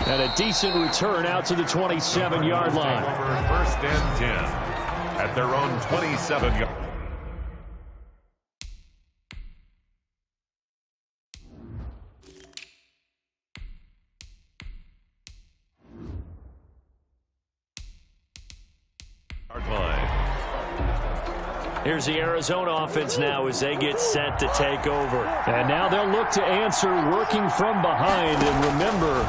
B: And a decent return out to the 27-yard line.
A: 1st and 10 at their own 27-yard.
B: Here's the Arizona offense now as they get set to take over. And now they'll look to answer working from behind. And remember,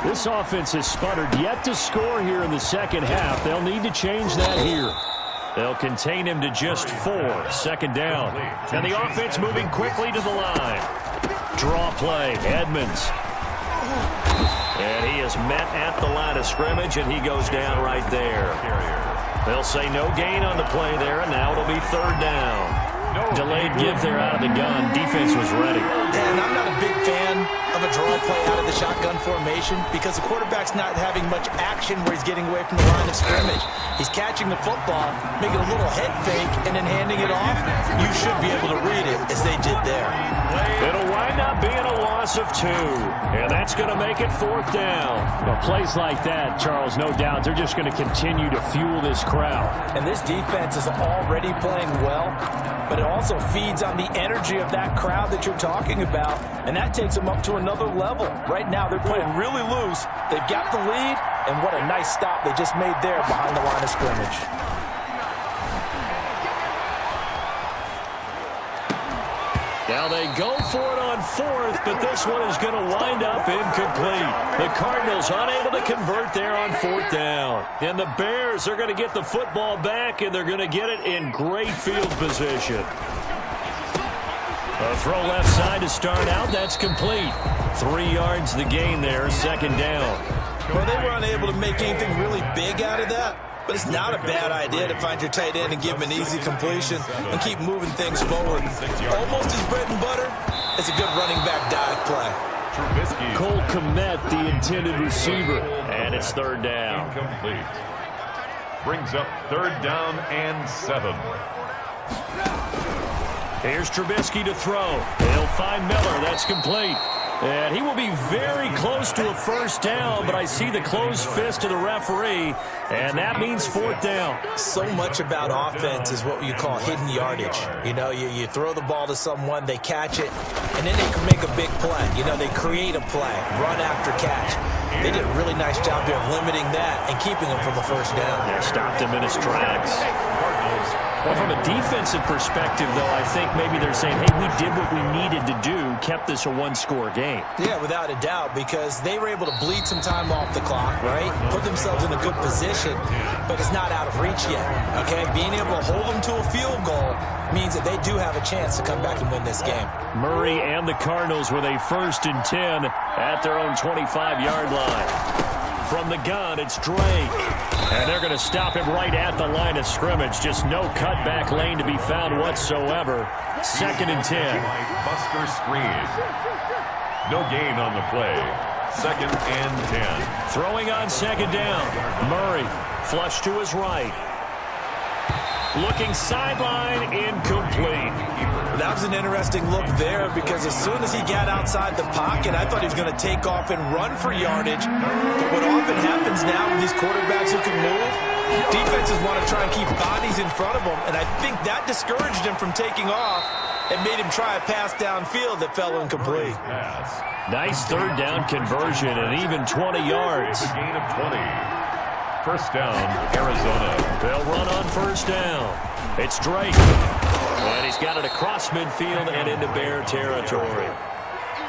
B: this offense has sputtered yet to score here in the 2nd half. They'll need to change that here. They'll contain him to just 4. 2nd down. And the offense moving quickly to the line. Draw play, Edmonds. And he is met at the line of scrimmage, and he goes down right there. They'll say no gain on the play there, and now it'll be 3rd down. Delayed give there out of the gun. Defense was ready.
C: And I'm not a big fan of a draw play out of the shotgun formation because the quarterback's not having much action where he's getting away from the line of scrimmage. He's catching the football, making a little head fake, and then handing it off. You should be able to read it as they did there.
B: It'll wind up being a loss of 2, and that's going to make it 4th down. Well, plays like that, Charles, no doubt, they're just going to continue to fuel this crowd.
C: And this defense is already playing well, but it also feeds on the energy of that crowd that you're talking about, and that takes them up to another level. Right now, they're playing really loose. They've got the lead, and what a nice stop they just made there behind the line of scrimmage.
B: Now they go for it on 4th, but this one is going to wind up incomplete. The Cardinals unable to convert there on 4th down. And the Bears are going to get the football back, and they're going to get it in great field position. A throw left side to start out. That's complete. 3 yards the gain there, 2nd down.
C: Well, they were unable to make anything really big out of that. But it's not a bad idea to find your tight end and give him an easy completion and keep moving things forward. Almost as bread and butter as a good running back dive play.
B: Cole Kmet, the intended receiver. And it's 3rd down.
A: Incomplete. Brings up 3rd down and 7.
B: Here's Trubisky to throw. He'll find Miller. That's complete. And he will be very close to a 1st down, but I see the closed fist of the referee, and that means 4th down.
C: So much about offense is what you call hidden yardage. You know, you throw the ball to someone, they catch it, and then they can make a big play. You know, they create a play, run after catch. They did a really nice job here of limiting that and keeping him from a 1st down.
B: They stopped him in his tracks.
A: Cardinals
B: Well, from a defensive perspective, though, I think maybe they're saying, hey, we did what we needed to do, kept this a one-score game.
C: Yeah, without a doubt, because they were able to bleed some time off the clock, right? Put themselves in a good position, but it's not out of reach yet, okay? Being able to hold them to a field goal means that they do have a chance to come back and win this game.
B: Murray and the Cardinals with a 1st and 10 at their own 25-yard line. From the gun, it's Drake. And they're going to stop him right at the line of scrimmage. Just no cutback lane to be found whatsoever. 2nd and 10.
A: Buster screen. No gain on the play. 2nd and 10.
B: Throwing on 2nd down. Murray, flush to his right. Looking sideline, incomplete.
C: That was an interesting look there because as soon as he got outside the pocket, I thought he was going to take off and run for yardage. But what often happens now with these quarterbacks who can move, defenses want to try and keep bodies in front of them, and I think that discouraged him from taking off and made him try a pass downfield that fell incomplete.
B: Nice 3rd down conversion and even 20 yards.
A: A gain of 20. 1st down, Arizona.
B: They'll run on 1st down. It's Drake. And he's got it across midfield and into Bear territory.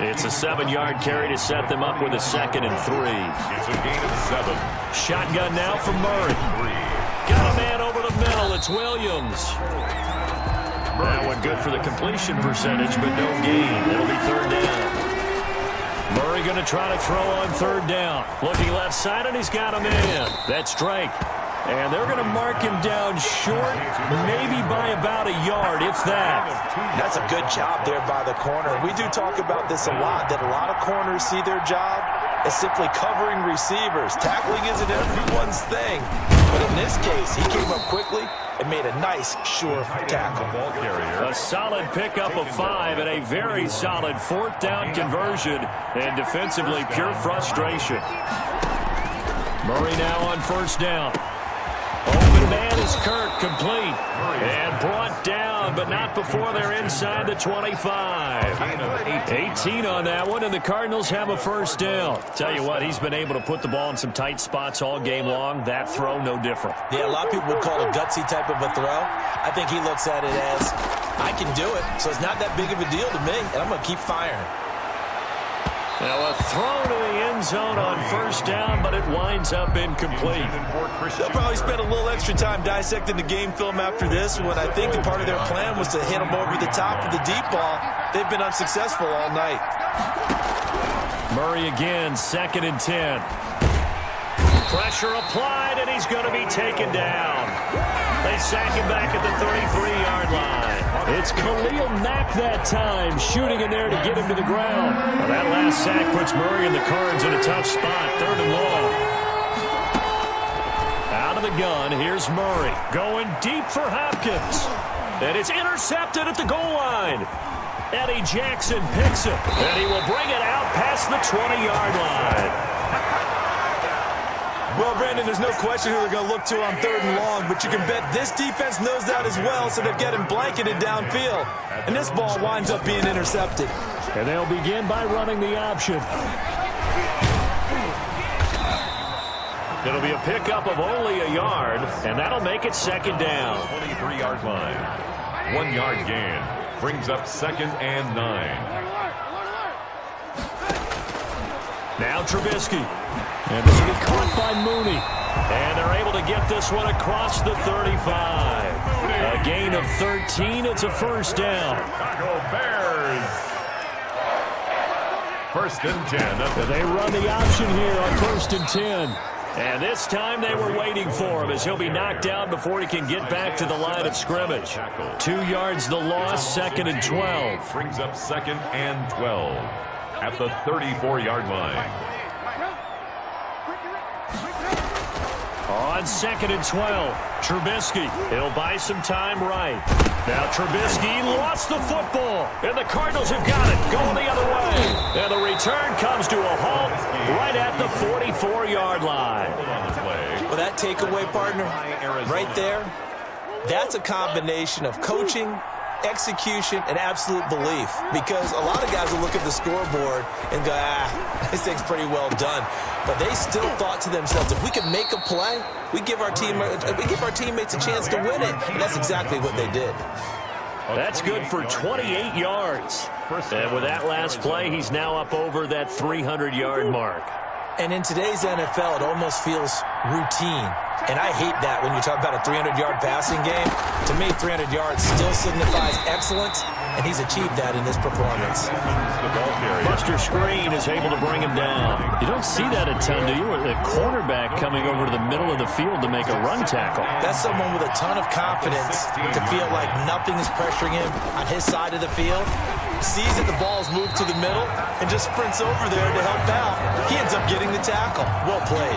B: It's a 7-yard carry to set them up with a 2nd and 3.
A: It's a gain of 7.
B: Shotgun now from Murray. Got a man over the middle. It's Williams. That one good for the completion percentage, but no gain. It'll be 3rd down. Murray going to try to throw on 3rd down. Looking left side, and he's got him in. That's Drake. And they're going to mark him down short, maybe by about a yard, if that.
C: That's a good job there by the corner. We do talk about this a lot, that a lot of corners see their job as simply covering receivers. Tackling isn't everyone's thing. But in this case, he came up quickly and made a nice, sure tackle.
B: A solid pickup of 5 and a very solid 4th down conversion. And defensively, pure frustration. Murray now on 1st down. Open man is Kirk, complete. And brought down, but not before they're inside the 25. 18 on that one, and the Cardinals have a 1st down. Tell you what, he's been able to put the ball in some tight spots all game long. That throw, no different.
C: Yeah, a lot of people would call it a gutsy type of a throw. I think he looks at it as, I can do it, so it's not that big of a deal to me, and I'm going to keep firing.
B: Now a throw to the end zone on 1st down, but it winds up incomplete.
C: They'll probably spend a little extra time dissecting the game film after this when I think part of their plan was to hit them over the top of the deep ball. They've been unsuccessful all night.
B: Murray again, 2nd and 10. Pressure applied, and he's going to be taken down. They sack him back at the 33-yard line. It's Khalil Mack that time, shooting in there to get him to the ground. Well, that last sack puts Murray and the Cards in a tough spot, 3rd and long. Out of the gun, here's Murray, going deep for Hopkins. And it's intercepted at the goal line. Eddie Jackson picks it, and he will bring it out past the 20-yard line.
C: Well, Brandon, there's no question who they're going to look to on 3rd and long, but you can bet this defense knows that as well, so they've got him blanketed downfield. And this ball winds up being intercepted.
B: And they'll begin by running the option. It'll be a pickup of only a yard, and that'll make it 2nd down.
A: 23-yard line. 1-yard gain. Brings up 2nd and 9.
B: Now Trubisky. And this will be caught by Mooney. And they're able to get this one across the 35. A gain of 13. It's a 1st down.
A: Chicago Bears. 1st and 10.
B: They run the option here on 1st and 10. And this time they were waiting for him as he'll be knocked down before he can get back to the line of scrimmage. 2 yards the loss, 2nd and 12.
A: Brings up 2nd and 12 at the 34-yard line.
B: On 2nd and 12, Trubisky. He'll buy some time right. Now Trubisky lost the football, and the Cardinals have got it, going the other way. And the return comes to a halt right at the 44-yard line.
C: Well, that takeaway, partner, right there, that's a combination of coaching execution, and absolute belief. Because a lot of guys will look at the scoreboard and go, this thing's pretty well done. But they still thought to themselves, if we can make a play, we give our teammates a chance to win it. And that's exactly what they did.
B: That's good for 28 yards. And with that last play, he's now up over that 300-yard mark.
C: And in today's NFL, it almost feels routine. And I hate that when you talk about a 300-yard passing game. To me, 300 yards still signifies excellence, and he's achieved that in this performance.
B: Buster Screen is able to bring him down. You don't see that a ton, do you? A cornerback coming over to the middle of the field to make a run tackle.
C: That's someone with a ton of confidence to feel like nothing is pressuring him on his side of the field. Sees that the ball's moved to the middle and just sprints over there to help out. He ends up getting the tackle. Well played.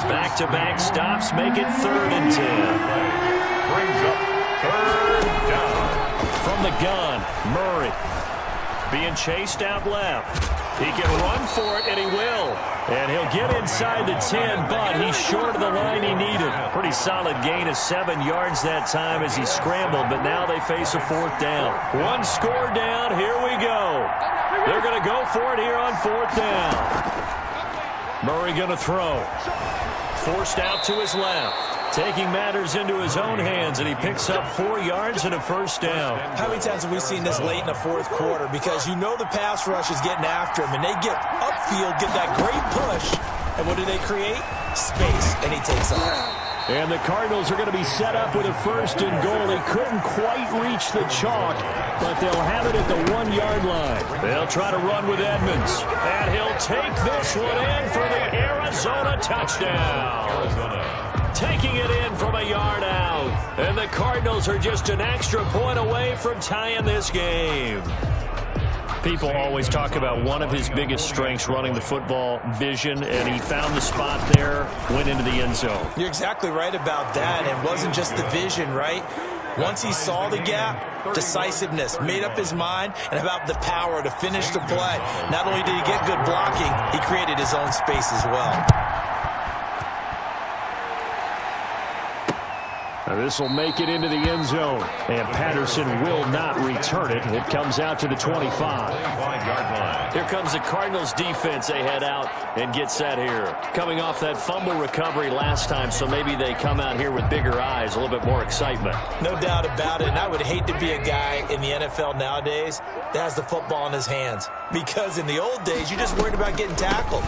B: Back-to-back stops make it 3rd and 10.
A: Brings up 3rd down.
B: From the gun, Murray being chased out left. He can run for it, and he will. And he'll get inside the 10, but he's short of the line he needed. Pretty solid gain of 7 yards that time as he scrambled, but now they face a 4th down. 1 score down, here we go. They're going to go for it here on 4th down. Murray going to throw. Forced out to his left. Taking matters into his own hands, and he picks up 4 yards and a 1st down.
C: How many times have we seen this late in the 4th quarter? Because you know the pass rush is getting after him, and they get upfield, get that great push, and what do they create? Space, and he takes off.
B: And the Cardinals are going to be set up with a 1st and goal. He couldn't quite reach the chalk, but they'll have it at the 1-yard line. They'll try to run with Edmonds, and he'll take this one in for the Arizona touchdown. Taking it in from a yard out. And the Cardinals are just an extra point away from tying this game. People always talk about one of his biggest strengths running the football, vision, and he found the spot there, went into the end zone.
C: You're exactly right about that. It wasn't just the vision, right? Once he saw the gap, decisiveness, made up his mind, and about the power to finish the play. Not only did he get good blocking, he created his own space as well.
B: This will make it into the end zone, and Patterson will not return it. It comes out to the 25. Here comes the Cardinals defense. They head out and get set here. Coming off that fumble recovery last time, so maybe they come out here with bigger eyes, a little bit more excitement.
C: No doubt about it, and I would hate to be a guy in the NFL nowadays that has the football in his hands. Because in the old days, you just worried about getting tackled.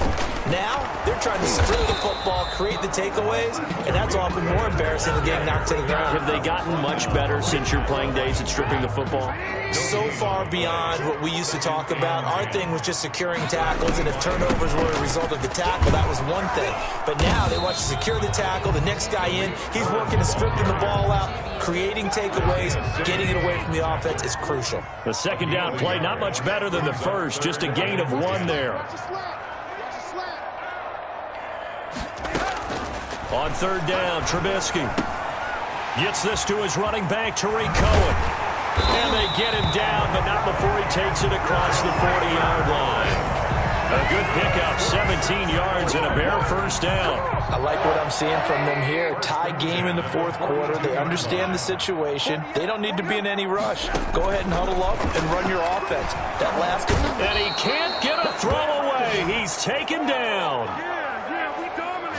C: Now, they're trying to strip the football, create the takeaways, and that's often more embarrassing than getting knocked to the ground.
B: Have they gotten much better since your playing days at stripping the football?
C: So far beyond what we used to talk about. Our thing was just securing tackles, and if turnovers were a result of the tackle, that was one thing. But now they want to secure the tackle, the next guy in, he's working to stripping the ball out, creating takeaways, getting it away from the offense is crucial.
B: The 2nd down play, not much better than the first, just a gain of 1 there. On 3rd down, Trubisky gets this to his running back, Tariq Cohen. And they get him down, but not before he takes it across the 40-yard line. A good pickup, 17 yards and a bare 1st down.
C: I like what I'm seeing from them here. Tie game in the 4th quarter. They understand the situation. They don't need to be in any rush. Go ahead and huddle up and run your offense. That last...
B: And he can't get a throw away. He's taken down.
F: We dominate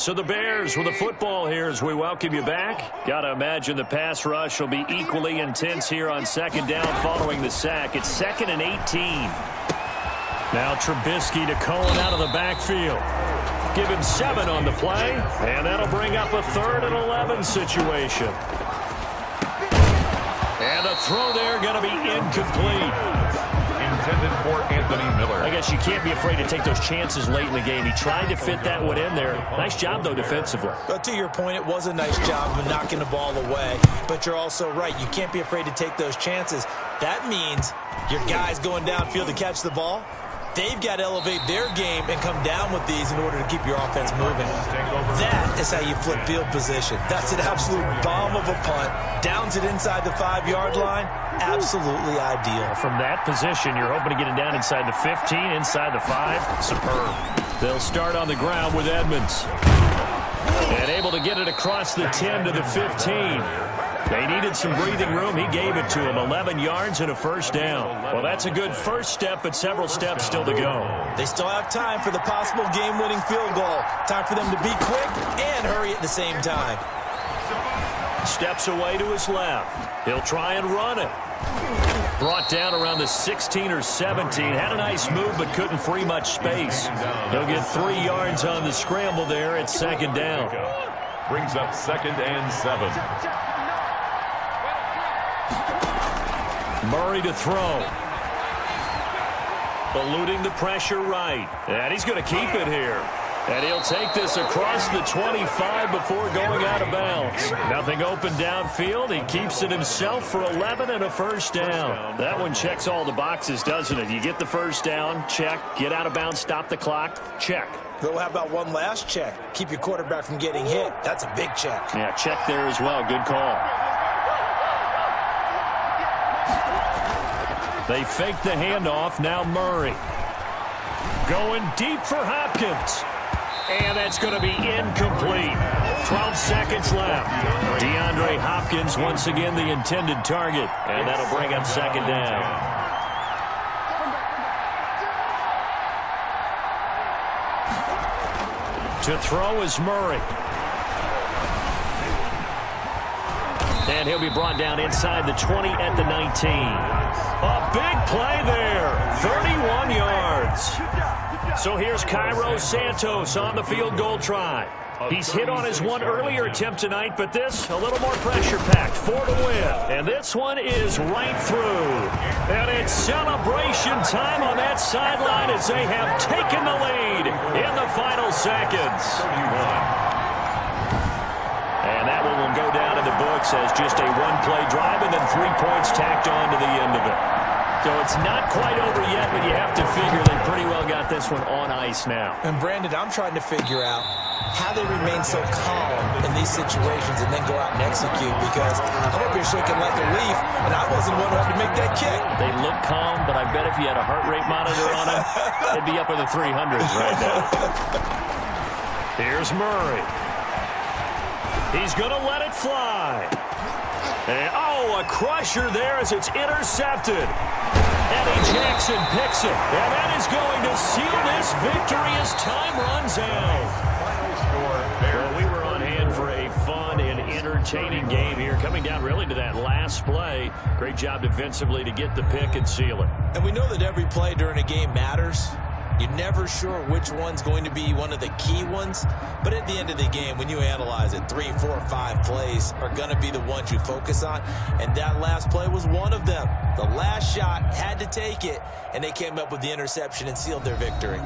B: So the Bears with the football here as we welcome you back. Got to imagine the pass rush will be equally intense here on 2nd down following the sack. It's 2nd and 18. Now Trubisky to Cohen out of the backfield. Give him 7 on the play, and that'll bring up a 3rd and 11 situation. And the throw there going to be incomplete.
A: Intended for Anthony Miller.
B: I guess you can't be afraid to take those chances late in the game. He tried to fit that one in there. Nice job, though, defensively.
C: But to your point, it was a nice job of knocking the ball away. But you're also right. You can't be afraid to take those chances. That means your guy's going downfield to catch the ball. They've got to elevate their game and come down with these in order to keep your offense moving. That is how you flip field position. That's an absolute bomb of a punt. Downs it inside the 5-yard line. Absolutely ideal.
B: From that position, you're hoping to get it down inside the 15, inside the 5. Superb. They'll start on the ground with Edmonds. And able to get it across the 10 to the 15. They needed some breathing room. He gave it to him. 11 yards and a first down. Well, that's a good first step, but several steps still to go.
C: They still have time for the possible game-winning field goal. Time for them to be quick and hurry at the same time.
B: Steps away to his left. He'll try and run it. Brought down around the 16 or 17. Had a nice move, but couldn't free much space. He'll get 3 yards on the scramble there at second down.
A: Brings up 2nd and 7.
B: Murray to throw. Eluding the pressure right. And he's going to keep it here. And he'll take this across the 25 before going out of bounds. Nothing open downfield. He keeps it himself for 11 and a first down. That one checks all the boxes, doesn't it? You get the first down, check. Get out of bounds, stop the clock, check.
C: Well, how about one last check? Keep your quarterback from getting hit. That's a big check.
B: Yeah, check there as well. Good call. They fake the handoff. Now Murray. Going deep for Hopkins. And that's going to be incomplete. 12 seconds left. DeAndre Hopkins once again the intended target. And that'll bring up second down. To throw is Murray. And he'll be brought down inside the 20 at the 19. A big play there. 31 yards. So here's Cairo Santos on the field goal try. He's hit on his one earlier attempt tonight, but this a little more pressure-packed. 4 to win. And this one is right through. And it's celebration time on that sideline as they have taken the lead in the final seconds. And that one will go down in the books as just a one-play drive and then 3 points tacked on to the end of it. So it's not quite over yet, but you have to figure they pretty well got this one on ice now.
C: And Brandon, I'm trying to figure out how they remain so calm in these situations and then go out and execute, because I'm up here shaking like a leaf, and I wasn't one who had to make that kick.
B: They look calm, but I bet if you had a heart rate monitor on them, they'd be up in the 300s right now. Here's Murray. He's going to let it fly. And, oh, a crusher there as it's intercepted. Eddie Jackson picks it. And that is going to seal this victory as time runs out. Well, we were on hand for a fun and entertaining game here, coming down really to that last play. Great job defensively to get the pick and seal it. And we know that every play during a game matters. You're never sure which one's going to be one of the key ones. But at the end of the game, when you analyze it, 3, 4, 5 plays are going to be the ones you focus on. And that last play was one of them. The last shot had to take it, and they came up with the interception and sealed their victory.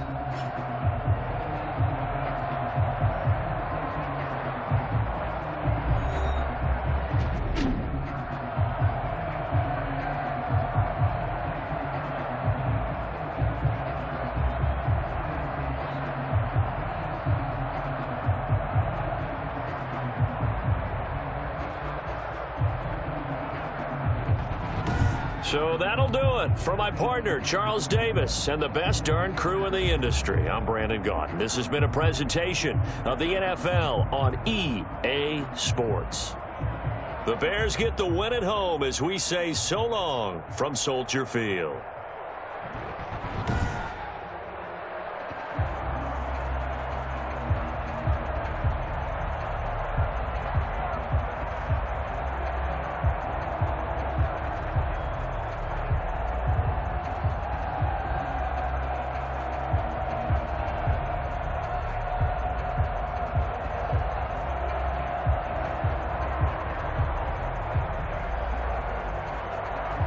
B: So that'll do it for my partner, Charles Davis, and the best darn crew in the industry. I'm Brandon Gaudin. This has been a presentation of the NFL on EA Sports. The Bears get the win at home as we say so long from Soldier Field.